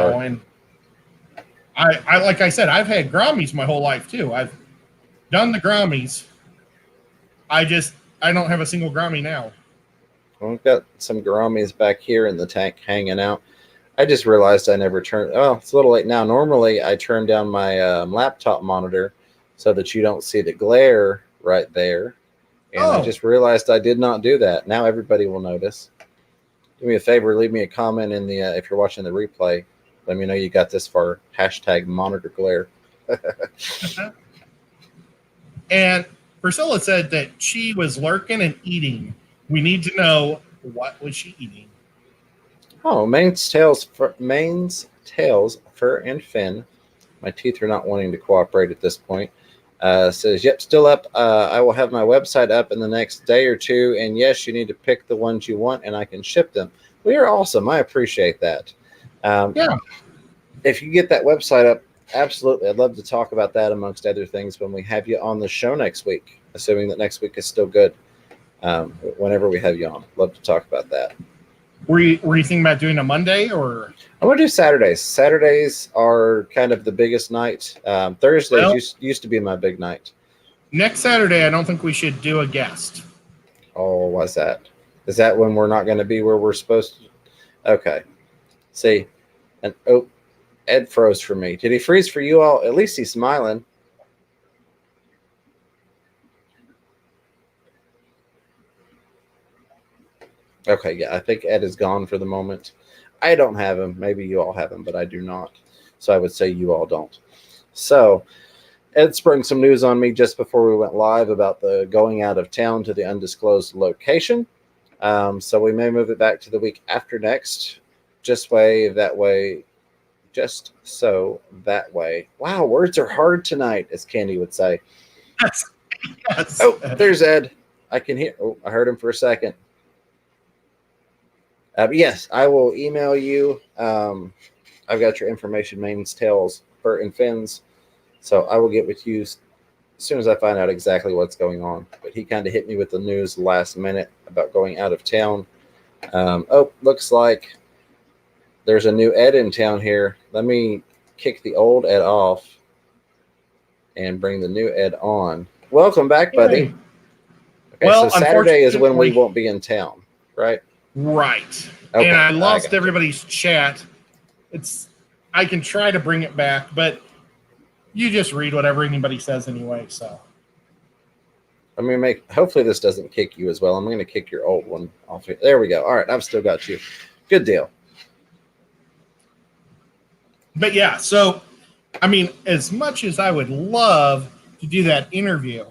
I like I said, I've had gouramis my whole life too. I've done the gouramis. I don't have a single gourami now. Well, we've got some gouramis back here in the tank hanging out. I just realized I never turned. Oh, it's a little late now. Normally, I turn down my laptop monitor so that you don't see the glare right there. And I just realized I did not do that. Now everybody will notice. Do me a favor, leave me a comment in the if you're watching the replay. Let me know you got this far. #monitor glare. And Priscilla said that she was lurking and eating. We need to know, what was she eating? Oh, manes, tails, fur, and fin. My teeth are not wanting to cooperate at this point. Says, yep, still up. I will have my website up in the next day or two. And yes, you need to pick the ones you want and I can ship them. Well, you're awesome. I appreciate that. Yeah. If you get that website up, absolutely. I'd love to talk about that amongst other things when we have you on the show next week, assuming that next week is still good. Whenever we have you on, love to talk about that. Were you thinking about doing a Monday or? I want to do Saturdays. Saturdays are kind of the biggest night. Thursdays used to be my big night. Next Saturday, I don't think we should do a guest. Oh, what's that? Is that when we're not going to be where we're supposed to? Okay. See, and Ed froze for me. Did he freeze for you all? At least he's smiling. Okay, yeah, I think Ed is gone for the moment. I don't have him. Maybe you all have him, but I do not. So I would say you all don't. So Ed sprung some news on me just before we went live about the going out of town to the undisclosed location. So we may move it back to the week after next. Just that way. Wow, words are hard tonight, as Candy would say. Yes. Oh, there's Ed. I can hear. Oh, I heard him for a second. Yes, I will email you. I've got your information, manes, tails, fur, and fins. So I will get with you as soon as I find out exactly what's going on. But he kind of hit me with the news last minute about going out of town. Looks like there's a new Ed in town here. Let me kick the old Ed off and bring the new Ed on. Welcome back, buddy. Okay, well, so Saturday is when we won't be in town, right? Right. Okay, and I lost everybody's chat. I can try to bring it back, but you just read whatever anybody says anyway, so. I'm going to hopefully this doesn't kick you as well. I'm going to kick your old one off here. There we go. All right, I've still got you. Good deal. But yeah, so, I mean, as much as I would love to do that interview,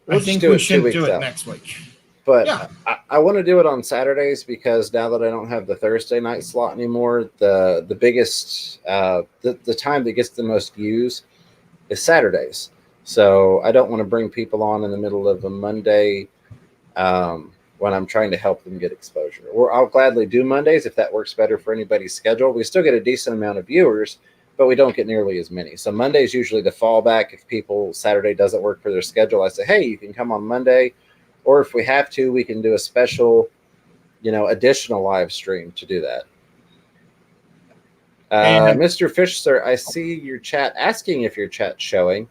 I think we should do it next week. But yeah. I want to do it on Saturdays because now that I don't have the Thursday night slot anymore, the biggest the time that gets the most views is Saturdays. So I don't want to bring people on in the middle of a Monday when I'm trying to help them get exposure. Or I'll gladly do Mondays if that works better for anybody's schedule. We still get a decent amount of viewers, but we don't get nearly as many. So Monday is usually the fallback. If Saturday doesn't work for their schedule, I say, hey, you can come on Monday. Or if we have to, we can do a special, additional live stream to do that. Mr. Fish, sir, I see your chat asking if your chat's showing.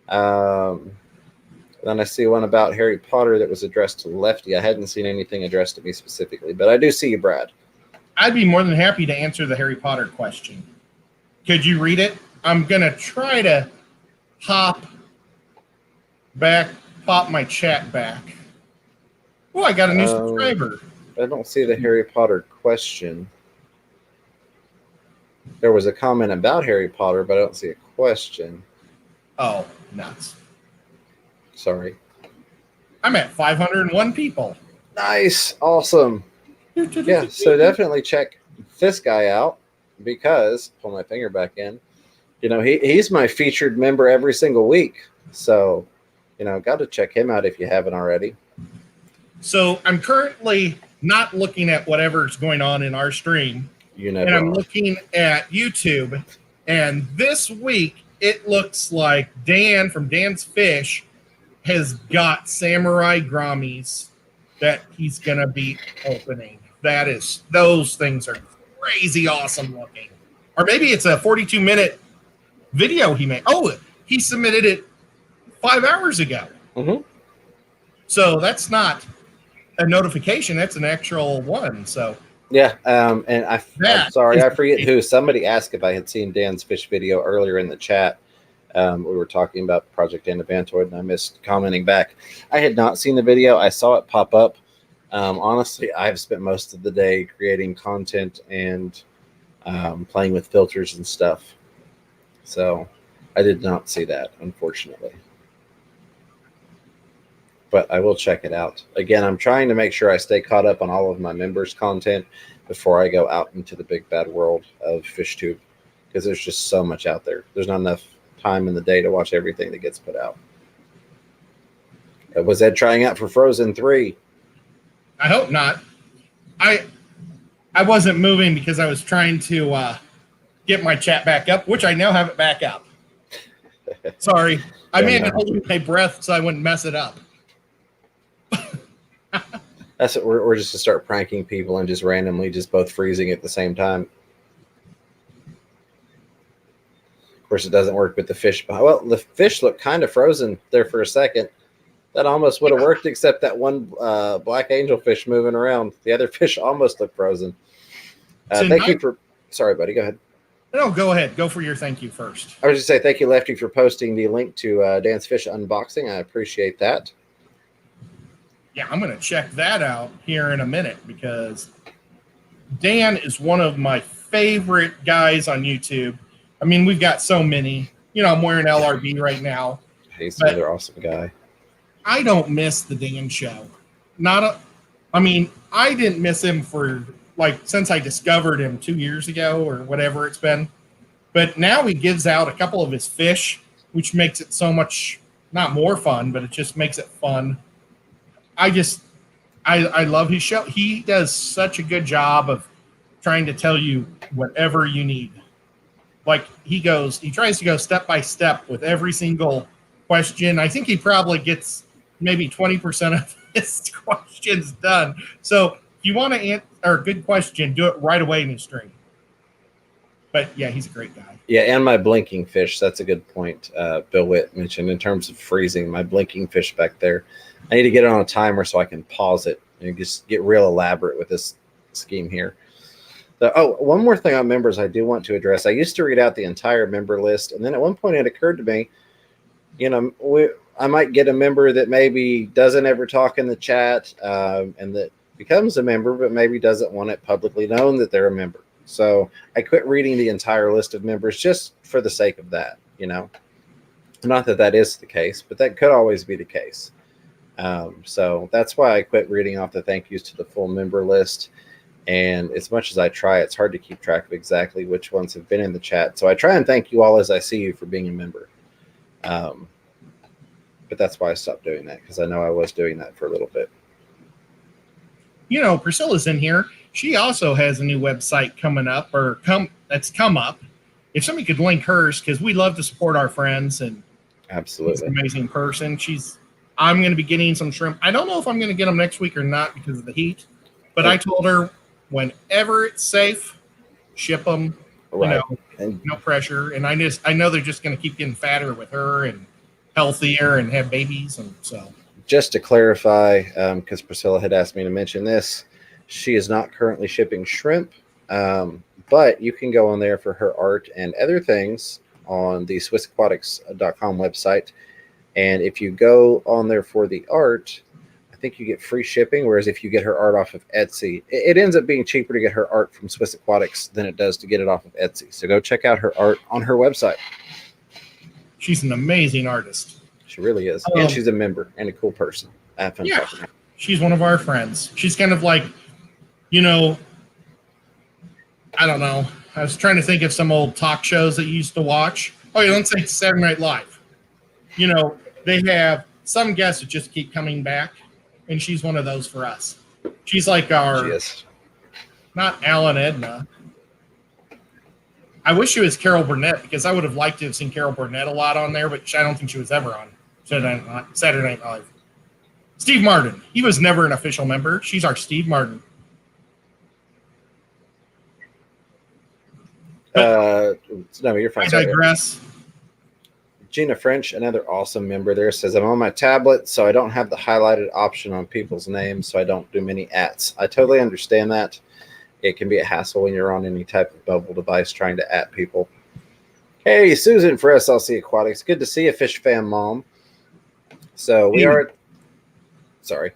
Then I see one about Harry Potter that was addressed to Lefty. I hadn't seen anything addressed to me specifically, but I do see you, Brad. I'd be more than happy to answer the Harry Potter question. Could you read it? I'm going to try to pop my chat back. Oh, I got a new subscriber. I don't see the Harry Potter question. There was a comment about Harry Potter, but I don't see a question. Oh, nuts. Sorry. I'm at 501 people. Nice. Awesome. Yeah, so definitely check this guy out because, pull my finger back in, he's my featured member every single week. So, got to check him out if you haven't already. So I'm currently not looking at whatever's going on in our stream. And I'm looking at YouTube. And this week, it looks like Dan from Dan's Fish has got Samurai Grammies that he's going to be opening. Those things are crazy awesome looking. Or maybe it's a 42-minute video he made. Oh, he submitted it 5 hours ago. Mm-hmm. So that's not a notification. That's an actual one. So yeah. And I'm sorry, I forget who. Somebody asked if I had seen Dan's Fish video earlier in the chat. We were talking about Project Anabantoid, and I missed commenting back. I had not seen the video. I saw it pop up. Honestly, I've spent most of the day creating content and playing with filters and stuff. So I did not see that, unfortunately. But I will check it out. Again, I'm trying to make sure I stay caught up on all of my members' content before I go out into the big bad world of FishTube, because there's just so much out there. There's not enough time in the day to watch everything that gets put out. Was Ed trying out for Frozen 3? I hope not. I wasn't moving because I was trying to get my chat back up, which I now have it back up. Sorry. I may have been holding my breath so I wouldn't mess it up. That's what we're just to start pranking people and just randomly just both freezing at the same time. Of course, it doesn't work with the fish. Well, the fish looked kind of frozen there for a second. That almost would have worked, except that one black angelfish moving around. The other fish almost looked frozen. Thank you for... Sorry, buddy. Go ahead. No, go ahead. Go for your thank you first. I was just say thank you, Lefty, for posting the link to Dan's Fish Unboxing. I appreciate that. Yeah, I'm going to check that out here in a minute because Dan is one of my favorite guys on YouTube. I mean, we've got so many. You know, I'm wearing LRB right now. He's another awesome guy. I don't miss the Dan show. I mean, I didn't miss him for, since I discovered him 2 years ago or whatever it's been. But now he gives out a couple of his fish, which makes it so much, not more fun, but it just makes it fun. I love his show. He does such a good job of trying to tell you whatever you need. He tries to go step by step with every single question. I think he probably gets maybe 20% of his questions done. So if you want to answer a good question, do it right away in his stream. But yeah, he's a great guy. Yeah, and my blinking fish. That's a good point. Bill Witt mentioned in terms of freezing my blinking fish back there. I need to get it on a timer so I can pause it and just get real elaborate with this scheme here. One more thing on members I do want to address. I used to read out the entire member list, and then at one point it occurred to me, I might get a member that maybe doesn't ever talk in the chat and that becomes a member, but maybe doesn't want it publicly known that they're a member. So I quit reading the entire list of members just for the sake of that, Not that is the case, but that could always be the case. So that's why I quit reading off the thank yous to the full member list. And as much as I try, it's hard to keep track of exactly which ones have been in the chat. So I try and thank you all as I see you for being a member. But that's why I stopped doing that, because I know I was doing that for a little bit. Priscilla's in here. She also has a new website coming up, that's come up. If somebody could link hers, because we love to support our friends, and absolutely, she's an amazing person. I'm going to be getting some shrimp. I don't know if I'm going to get them next week or not because of the heat, but I told her whenever it's safe, ship them. Right. No pressure. And I know they're just going to keep getting fatter with her and healthier and have babies, and so. Just to clarify, because Priscilla had asked me to mention this, she is not currently shipping shrimp, but you can go on there for her art and other things on the SwissAquatics.com website. And if you go on there for the art, I think you get free shipping, whereas if you get her art off of Etsy, it ends up being cheaper to get her art from Swiss Aquatics than it does to get it off of Etsy. So go check out her art on her website. She's an amazing artist. She really is. And she's a member and a cool person. I have fun talking to her. She's one of our friends. She's kind of like, I don't know. I was trying to think of some old talk shows that you used to watch. Oh, yeah, let's say Saturday Night Live. They have some guests that just keep coming back, and she's one of those for us. She's like not Alan Edna. I wish she was Carol Burnett, because I would have liked to have seen Carol Burnett a lot on there, but I don't think she was ever on Saturday Night Live. Steve Martin. He was never an official member. She's our Steve Martin. No, you're fine. I digress. Gina French, another awesome member there, says, I'm on my tablet, so I don't have the highlighted option on people's names, so I don't do many ats. I totally understand that. It can be a hassle when you're on any type of mobile device trying to at people. Hey, Susan for SLC Aquatics. Good to see you, Fish Fan Mom. So we are... Sorry.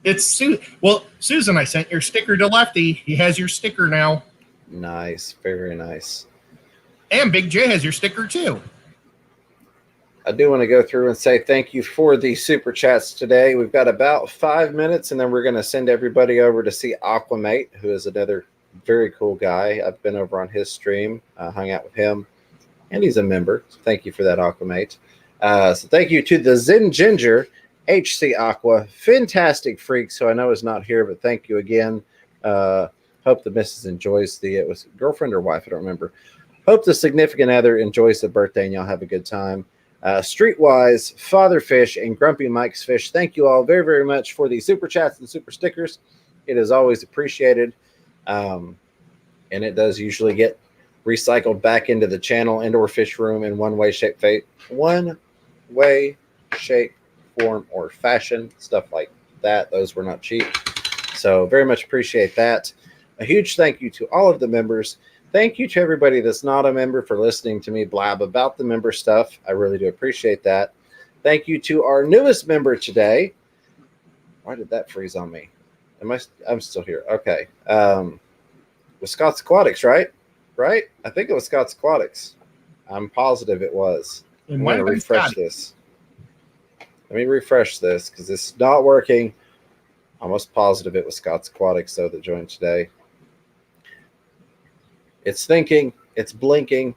It's Susan, I sent your sticker to Lefty. He has your sticker now. Nice. Very nice. And Big J has your sticker too. I do want to go through and say thank you for the super chats today. We've got about 5 minutes, and then we're going to send everybody over to see Aquamate, who is another very cool guy. I've been over on his stream, hung out with him. and he's a member. So thank you for that, Aquamate. So thank you to the Zen Ginger, HC Aqua, fantastic freak. So I know is not here, but thank you again. Hope the missus enjoys it was girlfriend or wife, I don't remember. Hope the significant other enjoys the birthday and y'all have a good time. Streetwise, Father Fish, and Grumpy Mike's Fish, thank you all very, very much for the super chats and super stickers. It is always appreciated. And it does usually get recycled back into the channel and or fish room in one way, shape, form, or fashion. Stuff like that. Those were not cheap. So very much appreciate that. A huge thank you to all of the members. Thank you to everybody that's not a member for listening to me blab about the member stuff. I really do appreciate that. Thank you to our newest member today. Why did that freeze on me? I'm still here. Okay. With Scott's Aquatics, right? Right? I think it was Scott's Aquatics. I'm positive it was. I'm going to refresh this. Let me refresh this because it's not working. Almost positive it was Scott's Aquatics, though, that joined today. It's thinking. It's blinking.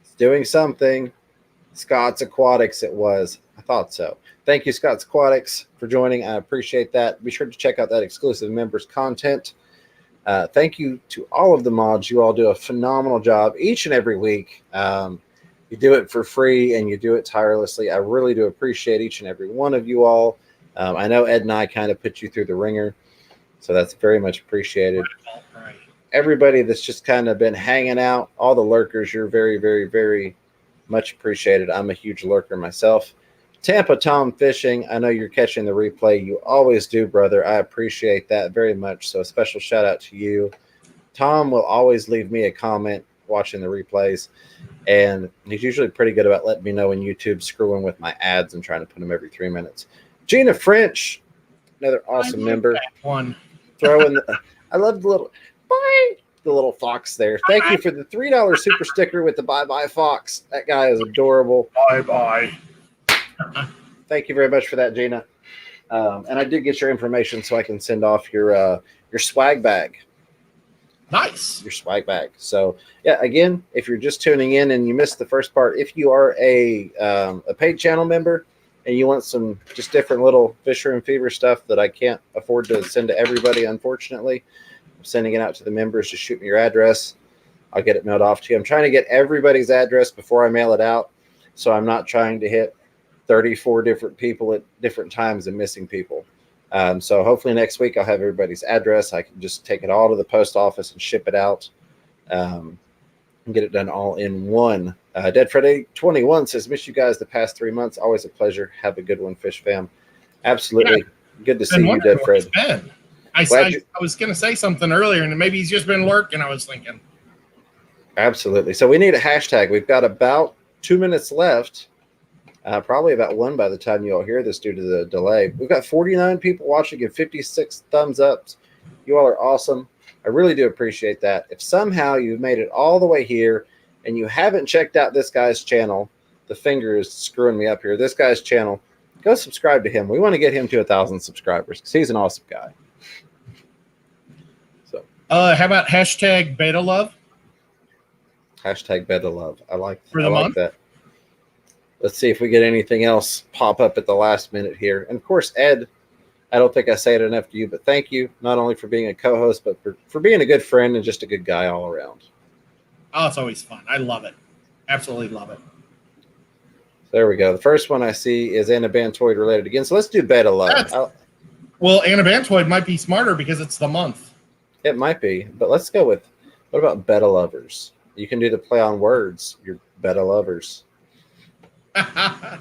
It's doing something. Scott's Aquatics it was. I thought so. Thank you, Scott's Aquatics, for joining. I appreciate that. Be sure to check out that exclusive members content. Thank you to all of the mods. You all do a phenomenal job each and every week. You do it for free and you do it tirelessly. I really do appreciate each and every one of you all. I know Ed and I kind of put you through the ringer, so that's very much appreciated. Right. Everybody that's just kind of been hanging out, all the lurkers, you're very, very, very much appreciated. I'm a huge lurker myself. Tampa Tom Fishing, I know you're catching the replay. You always do, brother. I appreciate that very much. So a special shout out to you. Tom will always leave me a comment watching the replays, and he's usually pretty good about letting me know when YouTube's screwing with my ads and trying to put them every 3 minutes. Gina French, another awesome member. One. Throw in I love the little fox there. Thank you for the $3 super sticker with the bye-bye fox. That guy is adorable. Bye-bye. Thank you very much for that, Gina. And I did get your information so I can send off your swag bag. Nice. Your swag bag. So, yeah, again, if you're just tuning in and you missed the first part, if you are a paid channel member and you want some just different little Fisher and Fever stuff that I can't afford to send to everybody, unfortunately, I'm sending it out to the members. Just shoot me your address. I'll get it mailed off to you. I'm trying to get everybody's address before I mail it out, so I'm not trying to hit 34 different people at different times and missing people. So hopefully next week I'll have everybody's address. I can just take it all to the post office and ship it out and get it done all in one. Dead Freddy 21 says, miss you guys the past 3 months. Always a pleasure. Have a good one, Fish Fam. Absolutely. Yeah. Good to see you, Dead Fred. I was going to say something earlier, and maybe he's just been lurking, I was thinking. Absolutely. So we need a hashtag. We've got about 2 minutes left. Probably about 1 by the time you all hear this due to the delay. We've got 49 people watching and 56 thumbs ups. You all are awesome. I really do appreciate that. If somehow you've made it all the way here and you haven't checked out this guy's channel, the finger is screwing me up here, this guy's channel, go subscribe to him. We want to get him to 1,000 subscribers because he's an awesome guy. So, how about hashtag beta love? Hashtag beta love. I like that. Let's see if we get anything else pop up at the last minute here. And, of course, Ed, I don't think I say it enough to you, but thank you not only for being a co-host, but for being a good friend and just a good guy all around. Oh, it's always fun. I love it. Absolutely love it. There we go. The first one I see is Anna Bantoid related again. So let's do beta love. Well, Anna Bantoid might be smarter because it's the month. It might be, but let's go with, what about beta lovers? You can do the play on words. You're beta lovers. I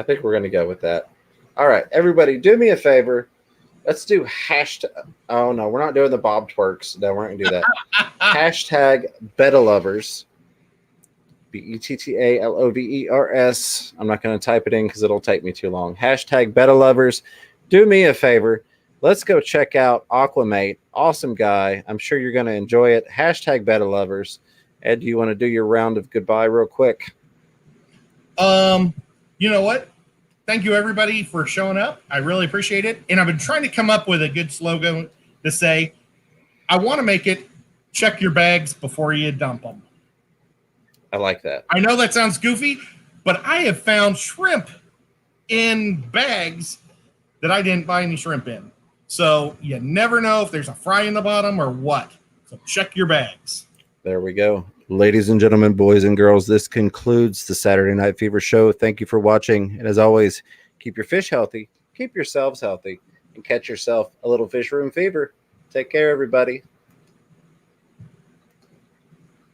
think we're going to go with that. All right, everybody, do me a favor. Let's do hashtag. Oh, no, we're not doing the Bob twerks. No, we're not going to do that. Hashtag beta lovers. BETTALOVERS. I'm not going to type it in because it'll take me too long. Hashtag beta lovers. Do me a favor. Let's go check out Aquamate. Awesome guy. I'm sure you're going to enjoy it. Hashtag beta lovers. Ed, do you want to do your round of goodbye real quick? You know what? Thank you, everybody, for showing up. I really appreciate it. And I've been trying to come up with a good slogan to say, I want to make it check your bags before you dump them. I like that. I know that sounds goofy, but I have found shrimp in bags that I didn't buy any shrimp in. So you never know if there's a fry in the bottom or what. So check your bags. There we go. Ladies and gentlemen, boys and girls, this concludes the Saturday Night Fever show. Thank you for watching. And as always, keep your fish healthy, keep yourselves healthy, and catch yourself a little fish room fever. Take care, everybody.